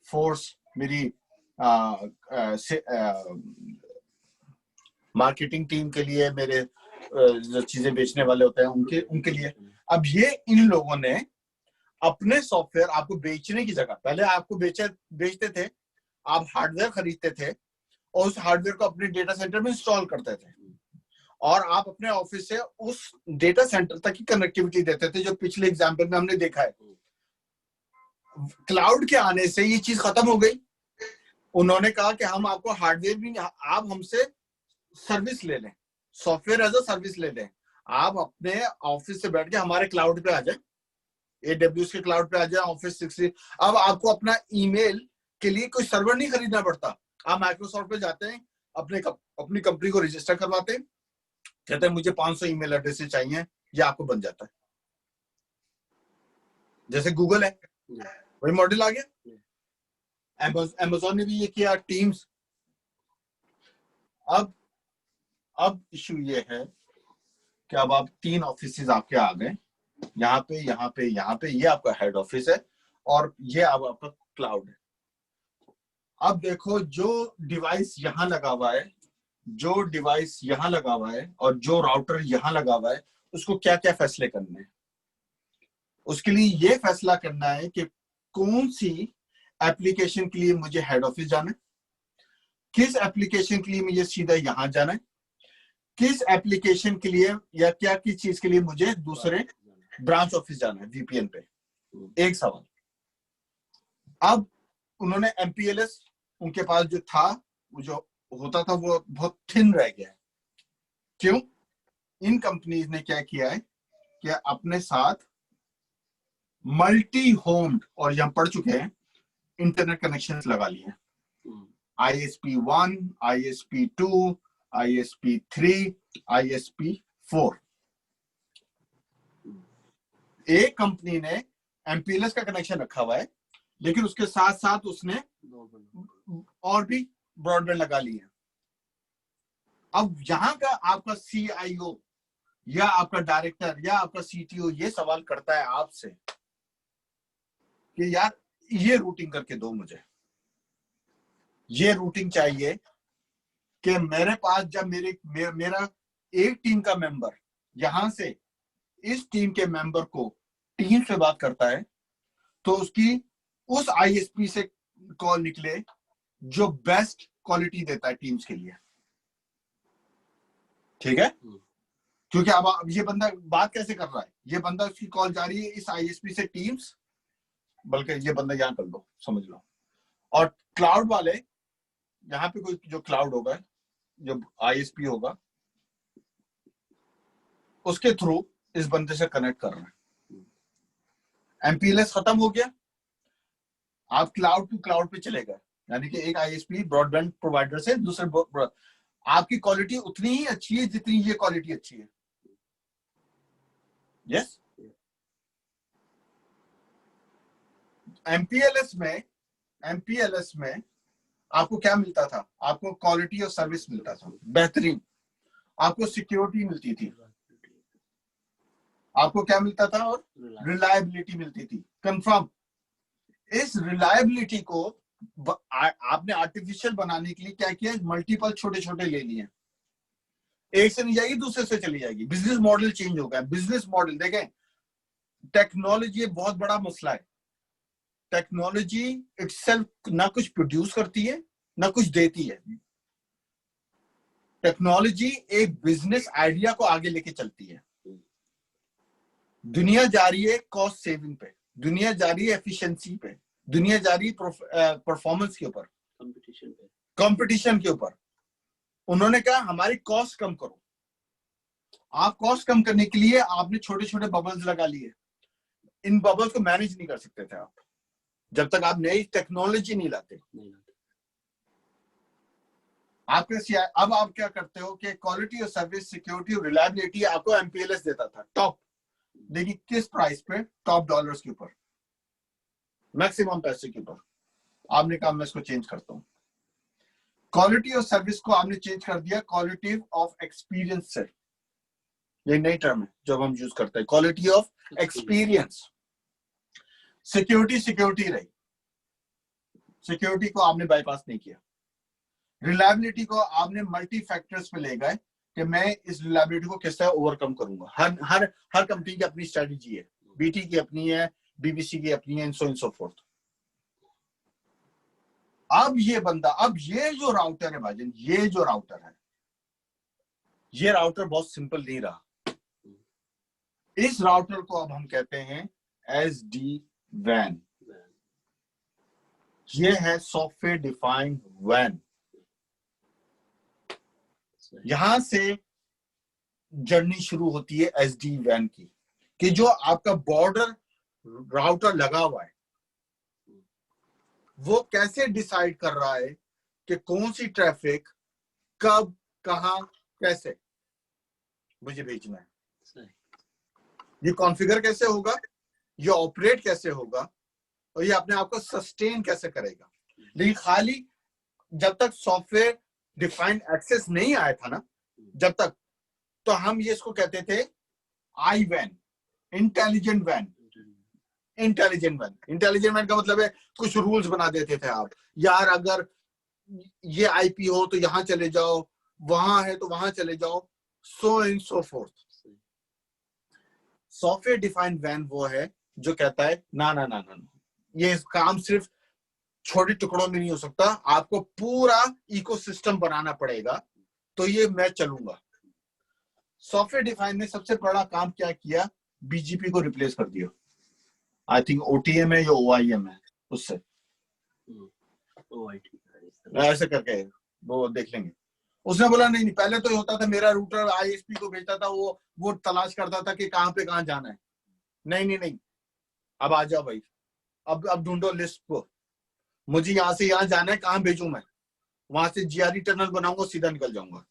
फोर्स, मेरी मार्केटिंग टीम के लिए, मेरे जो चीजें बेचने वाले होते हैं उनके लिए। अब ये इन लोगों ने अपने सॉफ्टवेयर आपको बेचने की जगह, पहले आपको बेचते थे, आप हार्डवेयर खरीदते थे और उस हार्डवेयर को अपने डेटा सेंटर में इंस्टॉल करते थे और आप अपने ऑफिस से उस डेटा सेंटर तक की कनेक्टिविटी देते थे, जो पिछले एग्जाम्पल में हमने देखा है। क्लाउड के आने से ये चीज खत्म हो गई। उन्होंने कहा कि हम आपको हार्डवेयर भी, आप हमसे सर्विस ले लें, सॉफ्टवेयर एज अ सर्विस ले लें। आप अपने ऑफिस से बैठ के हमारे क्लाउड पे आ जाए, AWS के क्लाउड पे आ जाए, ऑफिस 60। अब आपको अपना ईमेल के लिए कोई सर्वर नहीं खरीदना पड़ता। आप माइक्रोसॉफ्ट पे जाते हैं, अपनी कंपनी को रजिस्टर करवाते हैं, कहते हैं मुझे 500 ईमेल एड्रेस चाहिए, ये आपको बन जाता है। जैसे गूगल है, वही मॉडल आ गया। Amazon ने भी ये किया, टीम्स। अब इशू ये है कि अब आप 3 ऑफिसेज आपके आ गए, यहाँ पे ये आपका हेड ऑफिस है और ये अब आपका क्लाउड है। अब देखो जो डिवाइस यहाँ लगा हुआ है, जो डिवाइस यहाँ लगा हुआ है और जो राउटर यहाँ लगा हुआ है, उसको क्या क्या फैसले करने हैं। उसके लिए ये फैसला करना है कि कौन सी एप्लीकेशन के लिए मुझे हेड ऑफिस जाना है, किस एप्लीकेशन के लिए मुझे सीधा यहां जाना है, किस एप्लीकेशन के लिए या क्या किस चीज के लिए मुझे दूसरे ब्रांच ऑफिस जाना है वीपीएन पे। एक सवाल। अब उन्होंने एमपीएलएस उनके पास जो था, वो जो होता था, वो बहुत थिन रह गया है। क्यों? इन कंपनीज ने क्या किया है कि अपने साथ मल्टी होम्ड, और यहां पढ़ चुके हैं, इंटरनेट कनेक्शन लगा लिए हैं। ISP1, ISP2, ISP3, ISP4। एक कंपनी ने एमपीएलएस का कनेक्शन रखा हुआ है, लेकिन उसके साथ साथ उसने और भी ब्रॉडबैंड लगा लिए। अब यहां का आपका CIO या आपका डायरेक्टर या आपका CTO ये सवाल करता है आपसे कि यार ये रूटिंग करके दो, मुझे ये रूटिंग चाहिए कि मेरे पास जब मेरा एक टीम का मेंबर यहां से इस टीम के मेंबर को टीम से बात करता है, तो उसकी उस ISP से कॉल निकले जो बेस्ट क्वालिटी देता है टीम्स के लिए। ठीक है? क्योंकि अब ये बंदा बात कैसे कर रहा है, ये बंदा उसकी कॉल जा रही है इस ISP से टीम्स, बल्कि ये बंदा यहां कर लो, समझ लो। और क्लाउड वाले यहाँ पे कोई जो क्लाउड होगा, जो ISP होगा, उसके थ्रू इस बंदे से कनेक्ट कर रहे हैं। एमपीएलएस खत्म हो गया, आप क्लाउड टू क्लाउड पे चले गए, यानी कि एक ISP ब्रॉडबैंड प्रोवाइडर से दूसरे, आपकी क्वालिटी उतनी ही अच्छी है जितनी ये क्वालिटी अच्छी है। यस? एमपीएलएस में आपको क्या मिलता था? आपको क्वालिटी और सर्विस मिलता था बेहतरीन, आपको सिक्योरिटी मिलती थी, आपको क्या मिलता था? और रिलायबिलिटी मिलती थी, कंफर्म। इस रिलायबिलिटी को आपने आर्टिफिशियल बनाने के लिए क्या किया? मल्टीपल छोटे छोटे ले लिए, एक से नहीं जाएगी दूसरे से चली जाएगी। बिजनेस मॉडल चेंज हो गया। बिजनेस मॉडल देखें, टेक्नोलॉजी बहुत बड़ा मसला है। टेक्नोलॉजी इटसेल्फ ना कुछ प्रोड्यूस करती है ना कुछ देती है। टेक्नोलॉजी एक बिजनेस आइडिया को आगे लेके चलती है। दुनिया जा रही है कॉस्ट सेविंग पे, दुनिया जा रही है एफिशिएंसी पे, दुनिया जा रही है परफॉर्मेंस के ऊपर, कंपटीशन के ऊपर। उन्होंने कहा हमारी कॉस्ट कम करो। आप कॉस्ट कम करने के लिए आपने छोटे छोटे बबल्स लगा लिए। इन बबल्स को मैनेज नहीं कर सकते थे आप जब तक आप नई टेक्नोलॉजी नहीं लाते। अब आप क्या करते हो कि क्वालिटी और सर्विस, सिक्योरिटी और रिलायबिलिटी आपको एमपीएलएस देता था टॉप, लेकिन किस प्राइस पे? टॉप डॉलर्स के ऊपर, मैक्सिमम पैसे के ऊपर। आपने कहा मैं इसको चेंज करता हूं। क्वालिटी और सर्विस को आपने चेंज कर दिया क्वालिटी ऑफ एक्सपीरियंस से। ये नई टर्म है जब हम यूज करते हैं, क्वालिटी ऑफ एक्सपीरियंस। सिक्योरिटी रही, सिक्योरिटी को आपने बाईपास नहीं किया। रिलायबिलिटी को आपने मल्टी फैक्टर्स पे ले गए कि मैं इस रिलायबिलिटी को किस तरह ओवरकम करूंगा। हर कंपनी की अपनी स्ट्रेटेजी है, बीटी की अपनी है, बीबीसी की अपनी है, सो फोर्थ। अब ये जो राउटर है भाईजान, ये जो राउटर है, ये राउटर बहुत सिंपल नहीं रहा। इस राउटर को अब हम कहते हैं SD-WAN। ये है सॉफ्टवेयर डिफाइंड WAN। यहां से जर्नी शुरू होती है SD-WAN की, कि जो आपका बॉर्डर राउटर लगा हुआ है वो कैसे डिसाइड कर रहा है कि कौन सी ट्रैफिक कब, कहां, कैसे मुझे भेजना है। ये कॉन्फ़िगर कैसे होगा, ये ऑपरेट कैसे होगा, और ये अपने आप को सस्टेन कैसे करेगा। लेकिन खाली जब तक सॉफ्टवेयर डिफाइंड एक्सेस नहीं आया था ना जब तक, तो हम ये इसको कहते थे I van, intelligent van. Intelligent van का मतलब है कुछ रूल्स बना देते थे आप, यार अगर ये आईपी हो तो यहां चले जाओ, वहां है तो वहां चले जाओ, सो इन सो फोर्थ। सॉफ्टवेयर डिफाइंड वैन वो है जो कहता है ना ना ना ना, ये काम सिर्फ छोटे टुकड़ों में नहीं हो सकता, आपको पूरा इकोसिस्टम बनाना पड़ेगा, तो ये मैं चलूंगा। सॉफ्टवेयर डिफाइंड ने सबसे बड़ा काम क्या किया, बीजीपी को रिप्लेस कर दिया। आई थिंक ओटीएम है या ओआईएम है, उससे ऐसे करके वो देख लेंगे। उसने बोला नहीं नहीं, पहले तो ये होता था मेरा रूटर आईएसपी को भेजता था, वो तलाश करता था कि कहां पे कहां जाना है। नहीं नहीं नहीं, अब आ जाओ भाई, अब ढूंढो लिस्ट को, मुझे यहां से यहां जाना है, कहां भेजूं मैं, वहां से जीआरई टनल बनाऊंगा, सीधा निकल जाऊंगा।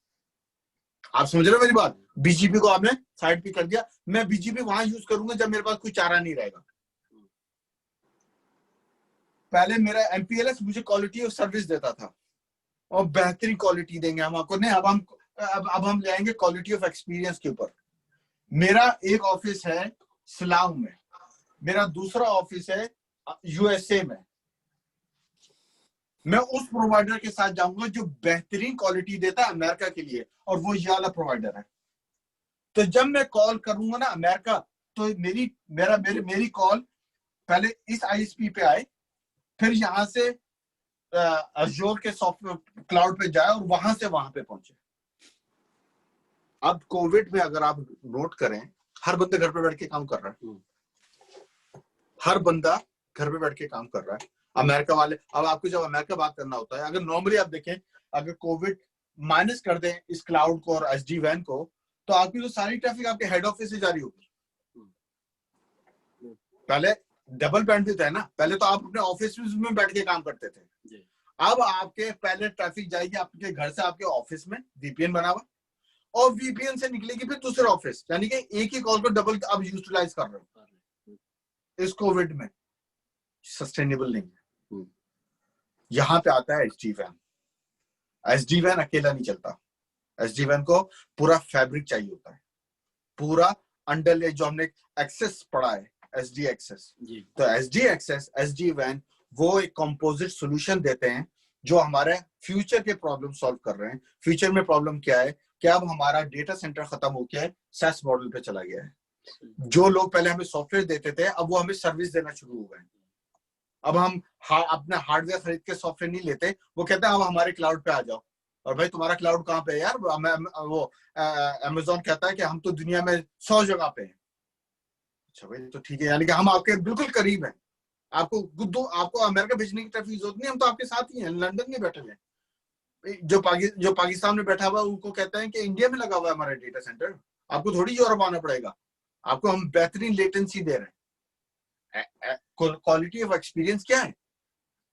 आप समझ रहे हो मेरी बात? बीजीपी को आपने साइड पे कर दिया, मैं बीजीपी वहां यूज करूंगा जब मेरे पास कोई चारा नहीं रहेगा। पहले मेरा एमपीएलएस मुझे क्वालिटी ऑफ सर्विस देता था, और बेहतरीन क्वालिटी देंगे हम आपको, नहीं अब हम ले आएंगे क्वालिटी ऑफ एक्सपीरियंस के ऊपर। मेरा एक ऑफिस है सिलाऊ में, मेरा दूसरा ऑफिस है यूएसए में, मैं उस प्रोवाइडर के साथ जाऊंगा जो बेहतरीन क्वालिटी देता है अमेरिका के लिए, और वो ये वाला प्रोवाइडर है। तो जब मैं कॉल करूंगा ना अमेरिका, तो मेरी कॉल पहले इस आईएसपी पे आए, फिर यहां से अजूर के सॉफ्टवेयर क्लाउड पे जाए, और वहां से वहां पे पहुंचे। अब कोविड में अगर आप नोट करें, हर बंदा घर पे बैठ के काम कर रहा है, हर बंदा घर पे बैठ के काम कर रहा है। अमेरिका वाले, अब आपको जब अमेरिका बात करना होता है, अगर नॉर्मली आप देखें, अगर कोविड माइनस कर दें इस क्लाउड को और एसडी वैन को, तो आपकी तो सारी ट्रैफिक आपके हेड ऑफिस से जारी होगी। पहले डबल बैंडविड्थ है ना, पहले तो आप अपने ऑफिस में बैठ के काम करते थे, अब आपके पहले ट्रैफिक जाएगी आपके घर से आपके ऑफिस में, वीपीएन बना हुआ, और वीपीएन से निकलेगी फिर दूसरे ऑफिस, यानी कि एक ही कॉल को डबल अब यूटिलाइज कर रहे हो। इस कोविड में सस्टेनेबल नहीं है। यहां पे आता है एसडी वैन। एसडी वैन अकेला नहीं चलता, एसडी वैन को पूरा फैब्रिक चाहिए होता है, पूरा अंडरले जो हमने एक्सेस पढ़ा है, एसडी एक्सेस। तो एसडी एक्सेस, एसडी वैन वो एक कंपोजिट सॉल्यूशन देते हैं जो हमारे फ्यूचर के प्रॉब्लम सॉल्व कर रहे हैं। फ्यूचर में प्रॉब्लम क्या है कि अब हमारा डेटा सेंटर खत्म हो गया है, सैस मॉडल पे चला गया है। जो लोग पहले हमें सॉफ्टवेयर देते थे, अब वो हमें सर्विस देना शुरू हो गए। अब हम अपना हार्डवेयर खरीद के सॉफ्टवेयर नहीं लेते, वो कहते हैं अब हमारे क्लाउड पे आ जाओ। और भाई तुम्हारा क्लाउड कहाँ पे है यार? वो अमेज़न कहता है कि हम तो दुनिया में 100 जगह पे हैं। अच्छा भाई, तो ठीक है, यानी कि हम आपके बिल्कुल करीब हैं। आपको अमेरिका भेजने की ट्रैफिक जरूरत नहीं, हम तो आपके साथ ही हैं, लंदन में बैठे हैं। जो पाकिस्तान में बैठा हुआ है उनको कहते हैं कि इंडिया में लगा हुआ है हमारा डेटा सेंटर, आपको थोड़ी यूरोप आना पड़ेगा, आपको हम बेहतरीन लेटेंसी दे रहे हैं। क्वालिटी ऑफ एक्सपीरियंस क्या है?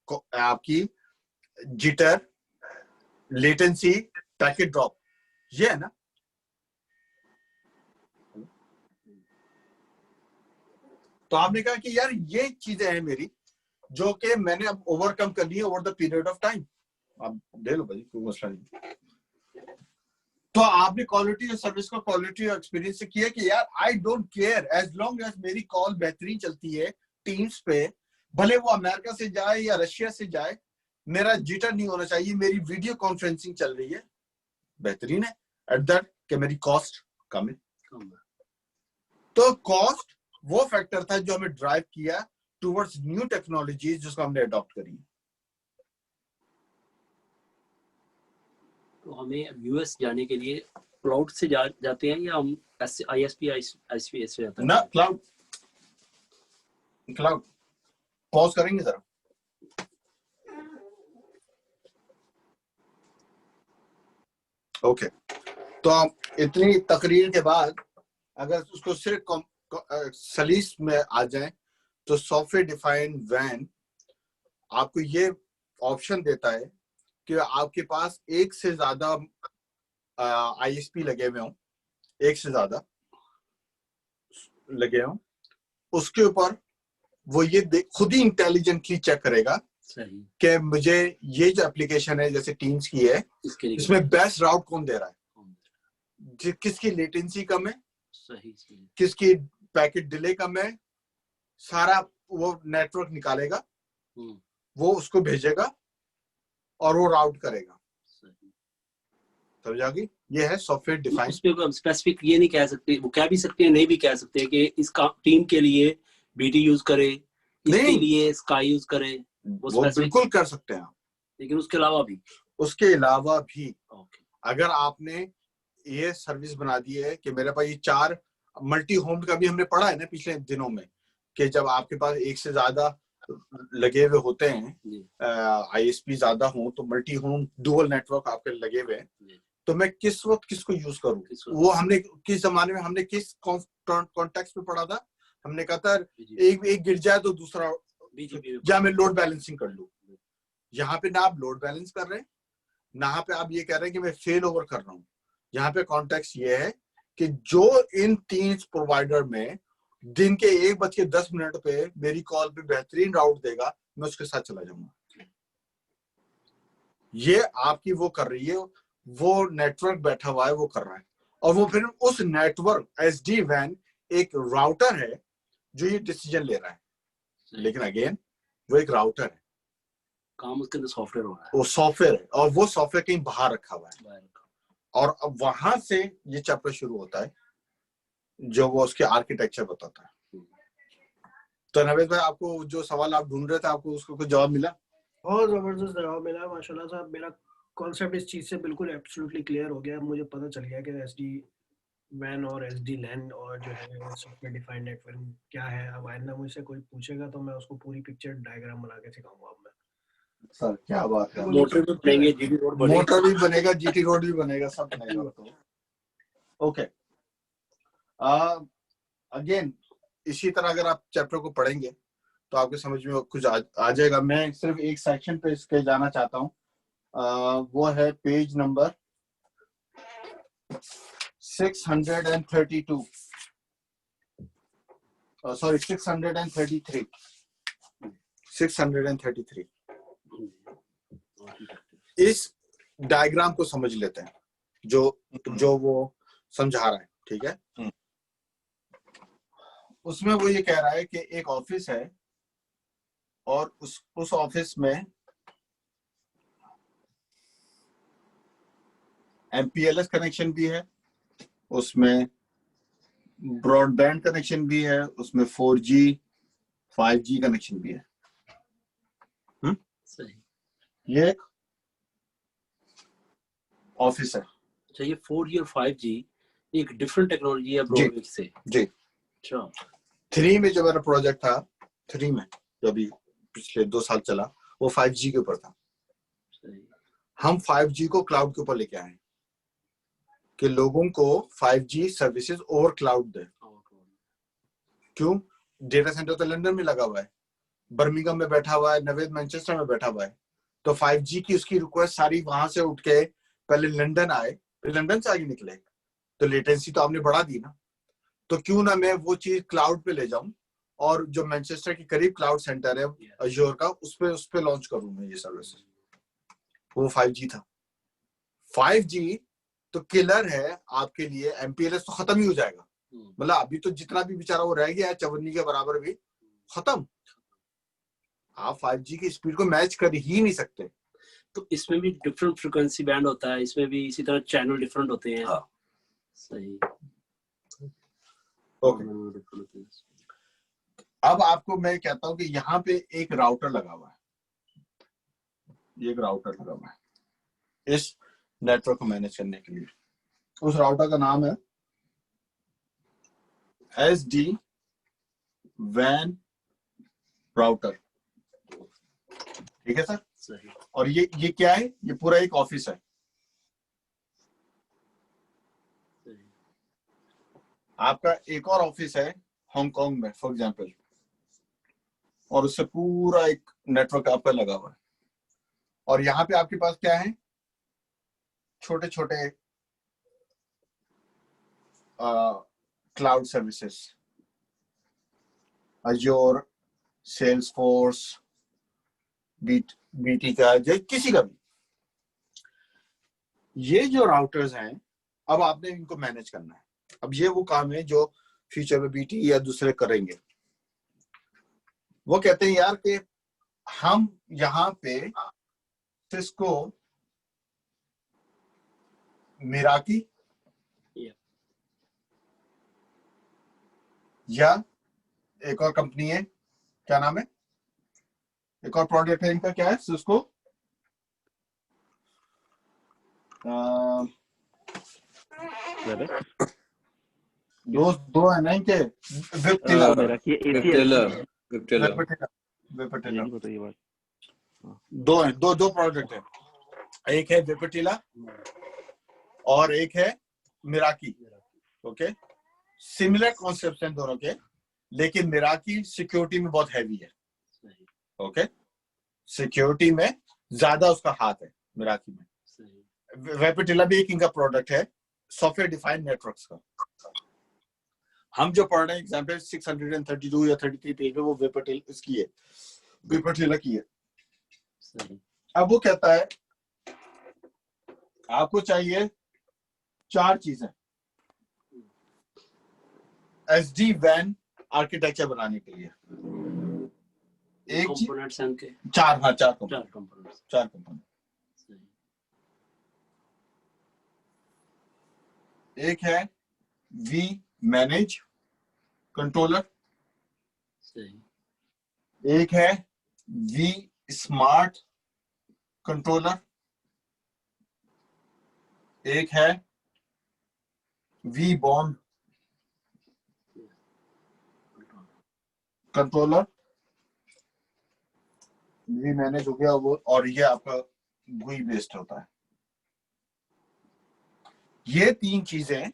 आपकी जिटर, लेटेंसी, पैकेट ड्रॉप, ये है ना। तो आपने कहा कि यार ये चीजें हैं मेरी जो कि मैंने अब ओवरकम कर ली है over the period of time. आप दे लो भाई, कोई मसला नहीं। तो आपने क्वालिटी ऑफ सर्विस को क्वालिटी ऑफ एक्सपीरियंस से किया कि यार I don't care, as long as मेरी कॉल बेहतरीन चलती है टीम्स पे, भले वो अमेरिका से जाए या रशिया से जाए, मेरा जिटर नहीं होना चाहिए, मेरी वीडियो कॉन्फ्रेंसिंग चल रही है, बेहतरीन है। एट दैट कि मेरी कॉस्ट कम है। तो कॉस्ट वो फैक्टर था जो हमें ड्राइव किया टुवर्ड्स न्यू टेक्नोलॉजीज जिसको हमने अडॉप्ट करी। तो हमें यूएस जाने के लिए क्लाउड से जाते हैं या हम आईएसपी आईएसपी से जाते हैं? ना, क्लाउड पॉज करेंगे जरा। ओके, तो इतनी तकरीर के बाद अगर उसको सिर्फ सलीस में आ जाए, तो सॉफ्टवेयर डिफाइंड वैन आपको ये ऑप्शन देता है कि आपके पास एक से ज्यादा आईएसपी लगे हुए हों, एक से ज्यादा लगे हों, उसके ऊपर वो ये खुद ही इंटेलिजेंटली चेक करेगा सही, कि मुझे ये जो एप्लीकेशन है जैसे टीम्स की है, इसके लिए इसमें बेस्ट राउट कौन दे रहा है, किसकी लेटेंसी कम है, सही सही, किसकी पैकेट डिले कम है, सारा वो नेटवर्क निकालेगा, वो उसको भेजेगा और वो राउट करेगा। सही। समझा गई? ये है सॉफ्टवेयर डिफाइंड। उस पे हम स्पेसिफिक ये नहीं कह सकते, वो कह भी सकते हैं, नहीं भी कह सकते कि इस टीम के लिए बीटी यूज करे, इसके नहीं। लिए स्काई यूज करे, वो specific- बिल्कुल कर सकते हैं आप। लेकिन उसके अलावा भी उसके अलावा भी ओके, अगर आपने ये सर्विस बना दी है कि मेरे पास ये 4 मल्टी होम का भी हमने पढ़ा है ना पिछले दिनों में, कि जब आपके पास एक से ज्यादा लगे हुए होते हैं, आईएसपी ज्यादा हो तो मल्टी होम डुअल नेटवर्क आपके लगे हुए हैं, तो मैं किस वक्त किसको यूज करूं, वो हमने किस जमाने में हमने किस कॉन्टेक्स्ट में पढ़ा था, हमने कहा था एक गिर जाए तो दूसरा, या मैं लोड बैलेंसिंग कर लूं। यहाँ पे ना आप लोड बैलेंस कर रहे हैं, ना पे आप ये कह रहे हैं कि मैं फेल ओवर कर रहा हूँ। यहाँ पे कॉन्टेक्स्ट ये है कि जो इन 3 प्रोवाइडर में दिन के 1:10 पे मेरी कॉल पे बेहतरीन राउट देगा, मैं उसके साथ चला जाऊंगा। ये आपकी वो कर रही है, वो नेटवर्क बैठा हुआ है वो कर रहा है, और वो फिर उस नेटवर्क एसडी वैन एक राउटर है जो ये डिसीजन ले रहा है, लेकिन अगेन वो एक राउटर है, काम उसके अंदर सॉफ्टवेयर हो रहा है, वो सॉफ्टवेयर है, और वो सॉफ्टवेयर कहीं बाहर रखा हुआ है, और अब वहां से ये चैप्टर शुरू होता है जो वो उसके आर्किटेक्चर बताता है। तो नवेद भाई, आपको जो सवाल आप ढूंढ रहे थे, आपको उसको कुछ जवाब मिला? बहुत जबरदस्त जवाब मिला माशाल्लाह साहब। मेरा कॉन्सेप्ट इस चीज से बिल्कुल एब्सोल्युटली क्लियर हो गया। मुझे पता चल गया कि एसडी वैन और एसडी लैन और जो है सॉफ्टवेयर डिफाइंड नेटवर्क क्या है। अब आइंदा मुझसे कोई पूछेगा तो मैं उसको पूरी पिक्चर डायग्राम बना के सिखाऊंगा। अब मैं सर क्या बात है, मोटर भी बनेंगे, जीटी रोड बनेगा, मोटर भी बनेगा, जीटी रोड भी बनेगा, सब बनेगा। तो ओके, अगेन इसी तरह अगर आप चैप्टर को पढ़ेंगे तो आपके समझ में कुछ आ जाएगा। मैं सिर्फ एक सेक्शन पे इसके जाना चाहता हूँ, वो है पेज नंबर 632, सॉरी 633, 633। इस डायग्राम को समझ लेते हैं जो वो समझा रहा है, ठीक है। उसमें वो ये कह रहा है कि एक ऑफिस है और उस ऑफिस में एमपीएलएस कनेक्शन भी है, उसमें ब्रॉडबैंड कनेक्शन भी है, उसमें 4G 5G कनेक्शन भी है। सही। ये एक ऑफिस है। अच्छा, ये 4G और 5G एक डिफरेंट टेक्नोलॉजी है ब्रॉडबैंड से? जी। अच्छा, 3 में जो मेरा प्रोजेक्ट था, 3 में जो अभी पिछले 2 साल चला, वो 5G के ऊपर था। सही। हम 5G को क्लाउड के ऊपर लेके आए कि लोगों को 5G सर्विसेज ओवर क्लाउड दे। क्यों? डेटा सेंटर तो लंदन में लगा हुआ है, बर्मिंघम में बैठा हुआ है, नवेद मैनचेस्टर में बैठा हुआ है, तो 5G की उसकी रिक्वेस्ट सारी वहां से उठ के पहले लंदन आए, फिर लंदन से आगे निकले, तो लेटेंसी तो आपने बढ़ा दी ना। तो क्यों ना मैं वो चीज क्लाउड पे ले जाऊं, और जो मैनचेस्टर के करीब क्लाउड सेंटर है अज्योर का, उस पे लॉन्च करूं मैं ये सर्विस। वो 5G था। 5G तो किलर है आपके लिए, एमपीएलएस तो खत्म ही हो जाएगा। मतलब अभी तो जितना भी बेचारा वो रह गया है चवन्नी के बराबर भी खत्म। आप 5G की स्पीड को मैच कर ही नहीं सकते। तो इसमें भी डिफरेंट फ्रीक्वेंसी बैंड होता है, इसमें भी इसी तरह चैनल डिफरेंट होते हैं। हाँ। सही। ओके, अब आपको मैं कहता हूं कि यहाँ पे एक राउटर लगा हुआ है, ये एक राउटर लगा हुआ है इस नेटवर्क को मैनेज करने के लिए। उस राउटर का नाम है SD WAN राउटर, ठीक है सर? सही। और ये क्या है? ये पूरा एक ऑफिस है। आपका एक और ऑफिस है हांगकांग में फॉर एग्जांपल, और उससे पूरा एक नेटवर्क आपका लगा हुआ है। और यहाँ पे आपके पास क्या है? छोटे छोटे cloud services, Azure, Salesforce, BT का, जो किसी का भी, ये जो राउटर्स हैं अब आपने इनको मैनेज करना है। अब ये वो काम है जो फ्यूचर में बीटी या दूसरे करेंगे। वो कहते हैं यार कि हम यहाँ पे सिस्को, मिराकी या एक और कंपनी है, क्या नाम है, एक और प्रोडक्ट है इनका, क्या है सिस्को, दो है ना इनके, बताइए। दो है, दो प्रोडक्ट है, एक है वेपटिला और एक है मिराकी। ओके, सिमिलर कॉन्सेप्ट हैं दोनों के, लेकिन मिराकी सिक्योरिटी में बहुत हैवी है। ओके, सिक्योरिटी में ज्यादा उसका हाथ है मिराकी में। वेपटिला भी एक इनका प्रोडक्ट है सॉफ्टवेयर डिफाइंड नेटवर्क्स का। हम जो पढ़ रहे हैं एग्जाम्पल 632 या 33 पेज में, वो वेपटिला की है। अब वो कहता है आपको चाहिए 4 चीजें एसडी वैन आर्किटेक्चर बनाने के लिए। एक कंपोनेंट्स हैं के 4, हाँ 4 कंपोनेंट। एक है वी मैनेज कंट्रोलर, एक है वी स्मार्ट कंट्रोलर, एक है vBond controller, vManage हो गया वो, और ये आपका GUI बेस्ड होता है। ये 3 चीजें,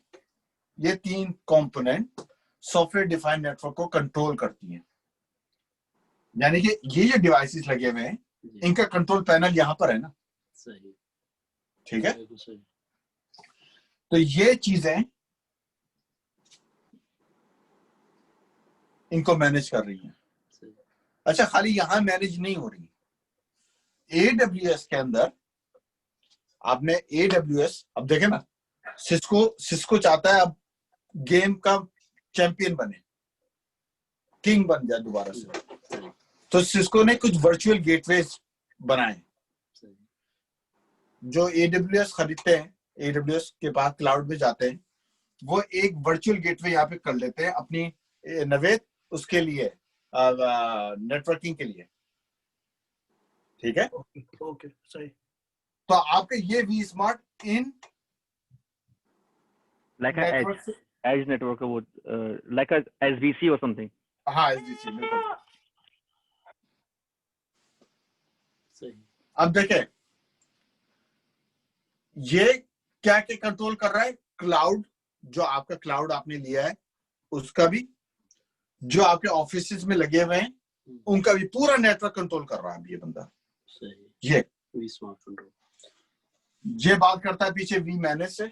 ये 3 कंपोनेंट सॉफ्टवेयर डिफाइंड नेटवर्क को कंट्रोल करती हैं। यानी कि ये जो डिवाइसेस लगे हुए हैं इनका कंट्रोल पैनल यहां पर है ना, ठीक है। तो ये चीजें इनको मैनेज कर रही हैं। अच्छा, खाली यहां मैनेज नहीं हो रही, AWS के अंदर आपने AWS, अब देखे ना, सिस्को चाहता है अब गेम का चैंपियन बने, किंग बन जाए दोबारा से। तो सिस्को ने कुछ वर्चुअल गेटवेज बनाए जो AWS खरीदते हैं, AWS के पास क्लाउड में जाते हैं, वो एक वर्चुअल गेटवे यहाँ पे कर लेते हैं अपनी नवेद उसके लिए, नेटवर्किंग के लिए, ठीक है। ओके सही। तो आपके ये vSmart in like a edge network, वो like a SDC or something। हाँ SDC, बिल्कुल सही। अब देखें ये क्या क्या कंट्रोल कर रहा है, क्लाउड, जो आपका क्लाउड आपने लिया है उसका भी, जो आपके ऑफिसेज में लगे हुए हैं उनका भी, पूरा नेटवर्क कंट्रोल कर रहा है ये बंदा। सही। ये वी स्मार्ट कंट्रोल, ये बात करता है पीछे वी मैनेज से।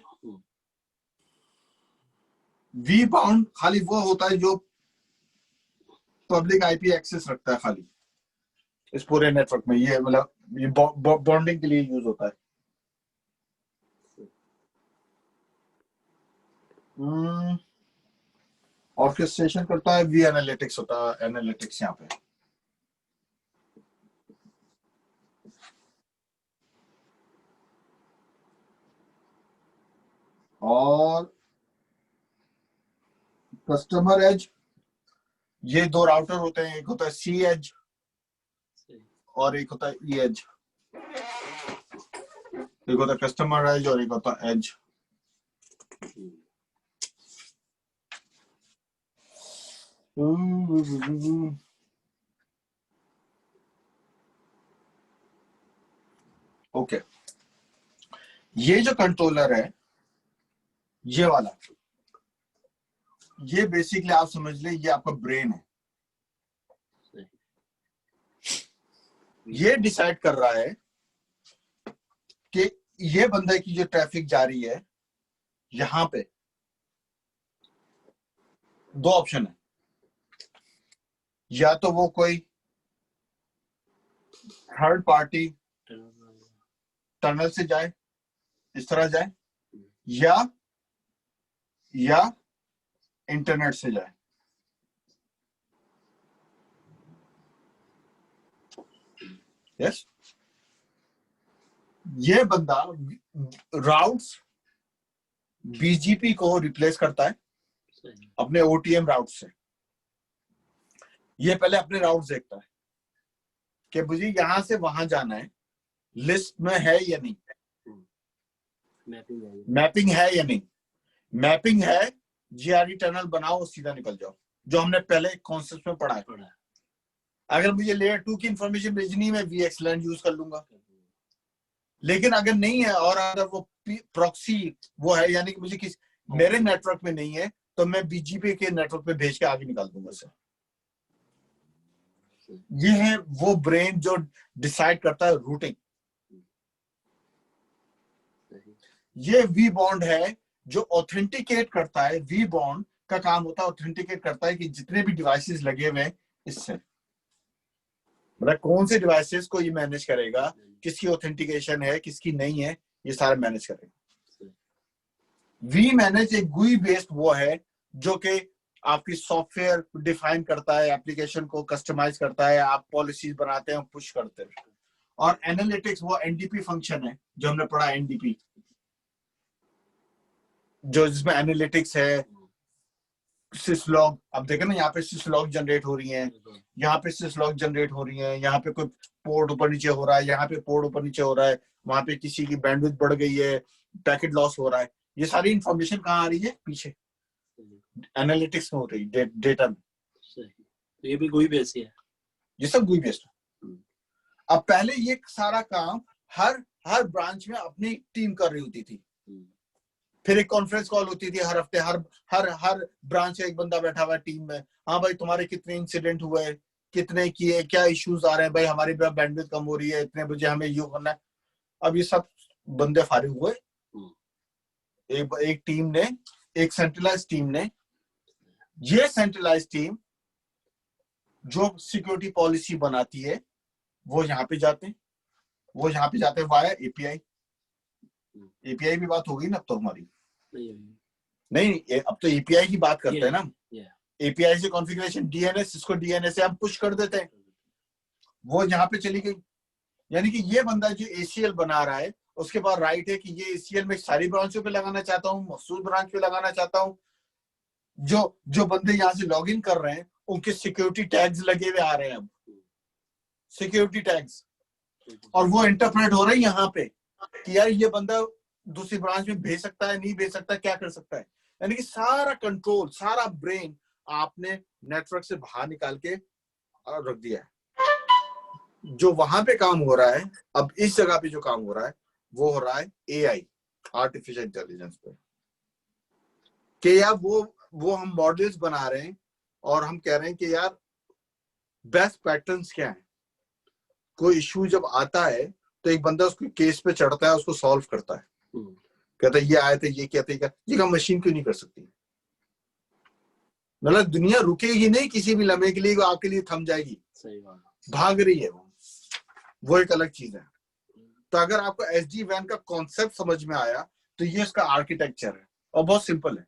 वी बाउंड खाली वो होता है जो पब्लिक आईपी एक्सेस रखता है खाली इस पूरे नेटवर्क में, ये मतलब ये बॉन्डिंग के लिए यूज होता है। ऑर्केस्ट्रेशन करता है, वी एनालिटिक्स होता है, एनालिटिक्स यहाँ पे। और कस्टमर एज, ये 2 राउटर होते हैं, एक होता है सी एज और एक होता है ई एज। एक होता है कस्टमर एज और एक होता है एज। ओके, ये जो कंट्रोलर है ये वाला, ये बेसिकली आप समझ ले ये आपका ब्रेन है। ये डिसाइड कर रहा है कि ये बंदे की जो ट्रैफिक जा रही है यहां पे 2 ऑप्शन है, या तो वो कोई थर्ड पार्टी टनल से जाए, इस तरह जाए, या इंटरनेट से जाए। यस, ये बंदा राउट्स बीजीपी को रिप्लेस करता है अपने ओटीएम राउट से। ये पहले अपने राउट देखता है कि मुझे यहां से वहां जाना है, लिस्ट में है या नहीं, मैपिंग है या नहीं। मैपिंग है, जीआरई टनल बनाओ, सीधा निकल जाओ, जो हमने पहले कॉन्सेप्ट में पढ़ा है। अगर मुझे लेयर 2 की इंफॉर्मेशन भेजनी है, मैं VXLAN यूज कर लूंगा। लेकिन अगर नहीं है, और अगर वो प्रॉक्सी वो है, यानी कि मुझे मेरे नेटवर्क में नहीं है, तो मैं बीजीपी के नेटवर्क पे भेज के आगे निकाल दूंगा सर। ये है वो ब्रेन जो डिसाइड करता है रूटिंग। ये वी बॉन्ड है जो ऑथेंटिकेट करता है। वी बॉन्ड का काम होता है ऑथेंटिकेट करता है कि जितने भी डिवाइसेस लगे हुए हैं, इससे मतलब कौन से डिवाइसेस को ये मैनेज करेगा, किसकी ऑथेंटिकेशन है, किसकी नहीं है, ये सारा मैनेज करेगा। वी मैनेज एक GUI बेस्ड वो है जो कि आपकी सॉफ्टवेयर डिफाइन करता है, एप्लीकेशन को कस्टमाइज करता है, आप पॉलिसीज बनाते हैं, पुश करते हैं। और एनालिटिक्स वो एनडीपी फंक्शन है जो हमने पढ़ा, एनडीपी, जो जिसमें एनालिटिक्स है, सिसलॉग। अब देखें ना, यहाँ पे सिसलॉग जनरेट हो रही है, यहाँ पे सिसलॉग जनरेट हो रही है, यहाँ पे कोई पोर्ट ऊपर नीचे हो रहा है, यहाँ पे पोर्ट ऊपर नीचे हो रहा है, वहां पे किसी की बैंडविड्थ बढ़ गई है, पैकेट लॉस हो रहा है। ये सारी इंफॉर्मेशन कहाँ आ रही है? पीछे एनालिटिक्स में हो रही है, डेटा में। तो ये भी GUI बेस्ड है, ये सब GUI बेस्ड है। अब पहले ये सारा काम हर ब्रांच में अपनी टीम कर रही होती थी। फिर एक कॉन्फ्रेंस कॉल होती थी हर हफ्ते, हर ब्रांच से एक बंदा बैठा हुआ है टीम में। हाँ भाई, तुम्हारे कितने इंसिडेंट हुए, कितने किए, क्या इश्यूज आ रहे हैं, भाई हमारी बैंडविड्थ कम हो रही है, इतने बजे हमें यू करना है। अब ये सब बंदे फारिग हुए। एक टीम ने, एक सेंट्रलाइज टीम ने, ये सेंट्रलाइज टीम जो सिक्योरिटी पॉलिसी बनाती है, वो यहाँ पे जाते हैं वाया एपीआई। एपीआई भी बात हो गई ना अब तो हमारी। नहीं, अब तो एपीआई की बात करते हैं ना। एपीआई से कॉन्फ़िगरेशन डीएनएस, इसको डीएनएस से हम पुश कर देते हैं, वो यहाँ पे चली गई। यानी कि ये बंदा जो एसीएल बना रहा है, उसके पास राइट है कि ये एसीएल में सारी ब्रांचों पे लगाना चाहता हूँ, मखसूस ब्रांच पे लगाना चाहता हूँ। जो बंदे यहाँ से लॉग इन कर रहे हैं, उनके सिक्योरिटी टैग्स लगे हुए आ रहे हैं, अब सिक्योरिटी टैग्स, और वो इंटरप्रेट हो रहे हैं यहाँ पे कि यार ये बंदा दूसरी ब्रांच में भेज सकता है, नहीं भेज सकता, क्या कर सकता है। यानी कि सारा कंट्रोल, सारा ब्रेन आपने नेटवर्क से बाहर निकाल के रख दिया है। जो वहां पे काम हो रहा है, अब इस जगह पे जो काम हो रहा है, वो हो रहा है एआई, आर्टिफिशियल इंटेलिजेंस पे। कि यार वो हम मॉडल्स बना रहे हैं और हम कह रहे हैं कि यार बेस्ट पैटर्न्स क्या है। कोई इशू जब आता है तो एक बंदा उसको केस पे चढ़ता है, उसको सॉल्व करता है, कहता है ये आए थे, ये कहते हैं, ये काम मशीन क्यों नहीं कर सकती। मतलब दुनिया रुकेगी नहीं किसी भी लम्हे के लिए, आपके लिए थम जाएगी, सही बात, भाग रही है वो एक अलग चीज है। तो अगर आपको एसडी वैन का कॉन्सेप्ट समझ में आया, तो ये इसका आर्किटेक्चर है और बहुत सिंपल है।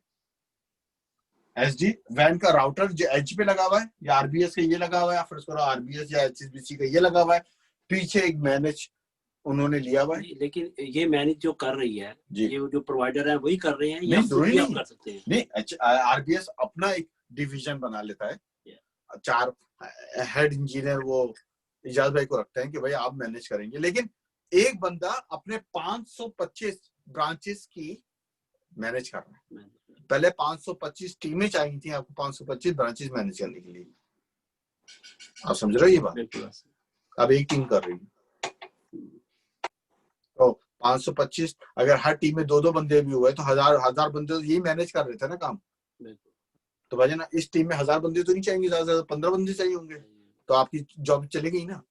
एसडी वैन का राउटर जो एज पे लगा हुआ है, या आरबीएस का ये लगा हुआ है, फिर उसको आरबीएस या एचएसबीसी का ये लगा हुआ है, पीछे एक मैनेज उन्होंने लिया हुआ है। लेकिन ये मैनेज जो कर रही है, ये जो प्रोवाइडर है वही कर रहे हैं, या नहीं, खुद भी आप कर सकते हैं? नहीं, आरबीएस अपना एक डिवीजन बना लेता है, 4 हेड इंजीनियर वो इजाज भाई को रखते हैं कि भाई आप मैनेज करेंगे। लेकिन एक बंदा अपने 525 ब्रांचेस की मैनेज कर रहा है। पहले 525 टीमें चाहिए थी आपको 525 ब्रांचेस मैनेज करने के लिए। आप समझ रहे हो ये बात? अब एक टीम कर रही है, तो 525, अगर हर टीम में 2-2 बंदे भी हुए तो हजार बंदे तो यही मैनेज कर रहे थे ना काम। तो भाई ना, इस टीम में 1000 बंदे तो नहीं चाहिए, ज्यादा से ज्यादा 15 बंदे चाहिए होंगे, तो आपकी जॉब चली गई ना।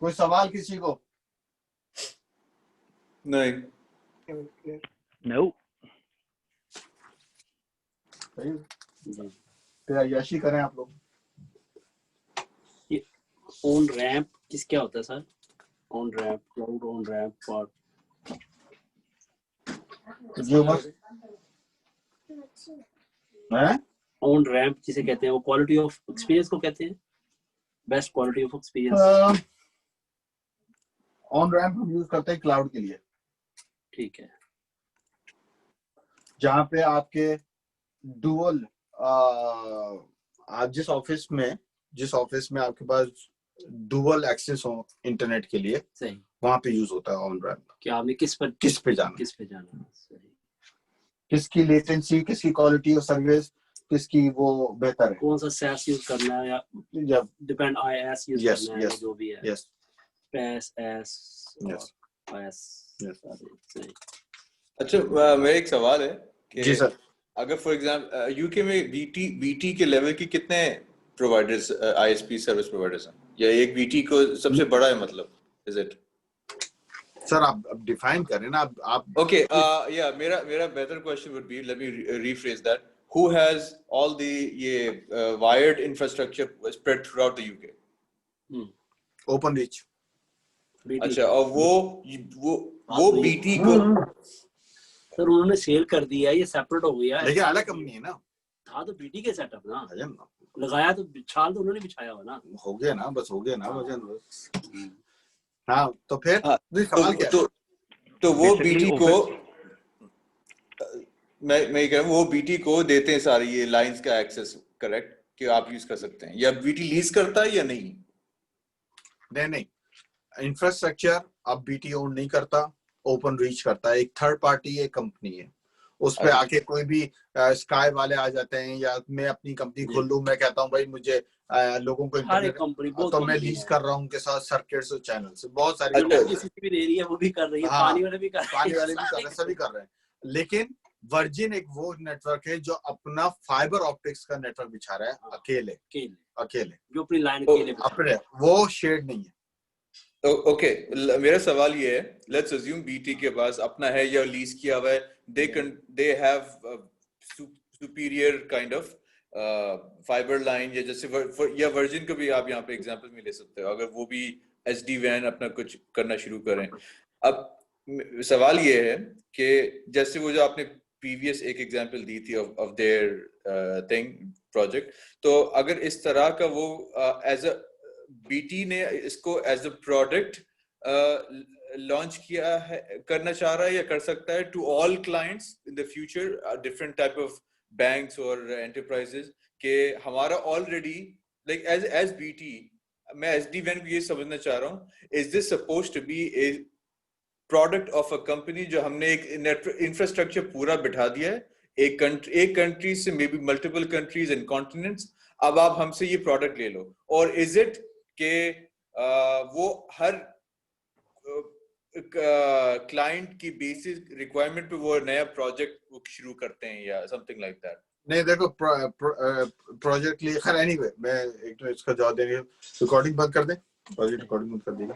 कोई सवाल किसी को? नहीं। No. फिर अय्याशी करें आप लोग। ऑन रैंप किस क्या होता है sir? On ramp, cloud on ramp और जो बस हैं ऑन रैंप जिसे कहते हैं वो क्वालिटी ऑफ एक्सपीरियंस को कहते हैं, best quality of experience. On ramp हम यूज करते हैं क्लाउड के लिए, ठीक है, जहाँ पे आपके डुअल आप जिस ऑफिस में आपके पास डुअल एक्सेस हो इंटरनेट के लिए, सही, वहां पे यूज होता है ऑन रैंप। कि आपने किस पे जाना, सही, किसकी लेटेंसी, किसकी क्वालिटी ऑफ सर्विस, किसकी वो बेहतर है, कौन सा SaaS यूज करना है या डिपेंड IaaS यूज Yes, करना है, yes, जो भी है, यस PaaS, SaaS Yes. और IaaS, Yes. सही। अच्छा, मेरा एक सवाल है कि जी सर। अगर फॉर एग्जांपल यूके में बीटी के लेवल के कितने प्रोवाइडर्स आईएसपी सर्विस प्रोवाइडर्स हैं, या एक बीटी को सबसे बड़ा है, मतलब इज इट? सर आप डिफाइन करें ना, आप ओके, या मेरा बेहतर question would be, let me rephrase that, who has all the ये wired infrastructure spread throughout the UK? Open reach. BT अच्छा, और वो बीटी को सर उन्होंने सेल कर दिया, ये सेपरेट हो गया है, लेकिन अलग कंपनी है ना। था तो BT के सेटअप ना, भजन लगाया तो छाल तो उन्होंने बिछाया हो ना। हो गया ना, बस हो गया ना भजन बस। हाँ तो फिर हाँ, सवाल क्या है? तो वो Basically, बीटी को मैं ये कह रहा हूँ, वो बीटी को देते हैं सारी ये लाइंस का एक्सेस, करेक्ट, कि आप यूज कर सकते हैं, या बीटी लीज करता है या नहीं? नहीं, इंफ्रास्ट्रक्चर अब बीटी ओन नहीं करता, ओपन रीच करता है, एक थर्ड पार्टी एक कंपनी है, उस पे आके कोई भी स्काई वाले आ जाते हैं, या मैं अपनी कंपनी खोल लूं, मैं कहता हूं भाई मुझे लोगों को हर एक इंटरनेट, कंपनी तो मैं लीज कर रहा हूं उनके साथ सर्किट्स और चैनल्स, बहुत सारी इलेक्ट्रिसिटी भी दे रही है, वो भी कर रही है, हाँ, पानी वाले भी कर रहे हैं, पानी वाले भी कर रहे हैं, सभी कर रहे हैं। लेकिन वर्जिन एक वो नेटवर्क है जो अपना फाइबर ऑप्टिक्स का नेटवर्क बिछा रहा है अकेले, जो अपनी लाइन अकेले अपने, वो शेड नहीं है। ओके, मेरा सवाल ये है, लेट्स अज्यूम बीटी के पास अपना है या लीज किया हुआ है, they have superior kind of fibre line, या जैसे या वर्जिन को भी आप यहाँ पे एग्जांपल में ले सकते हो, अगर वो भी एसडी वैन अपना कुछ करना शुरू करें। अब सवाल ये है कि जैसे वो जो आपने प्रीवियस एक एग्जांपल दी थी ऑफ देयर थिंग प्रोजेक्ट, तो अगर इस तरह का वो एज अ बीटी ने इसको एज अ प्रोडक्ट लॉन्च किया है, करना चाह रहा है या कर सकता है to all clients in the future, different type of banks और एंटरप्राइजेस, के हमारा already like as B, T SD वैन को ये समझना चाह रहा हूँ, is this supposed to be a product of a company जो हमने एक इंफ्रास्ट्रक्चर पूरा बिठा दिया है, एक कंट्री से may be multiple countries and continents, अब आप हमसे ये प्रोडक्ट ले लो, और इज इट के वो हर क्लाइंट की बेसिक रिक्वायरमेंट पे वो नया प्रोजेक्ट शुरू करते हैं या समथिंग लाइक दैट? नहीं देखो, प्रोजेक्ट लिए खैर एनीवे, मैं एक तो इसका जवाब देने, रिकॉर्डिंग बंद कर दे, प्रोजेक्ट रिकॉर्डिंग बंद कर देगा।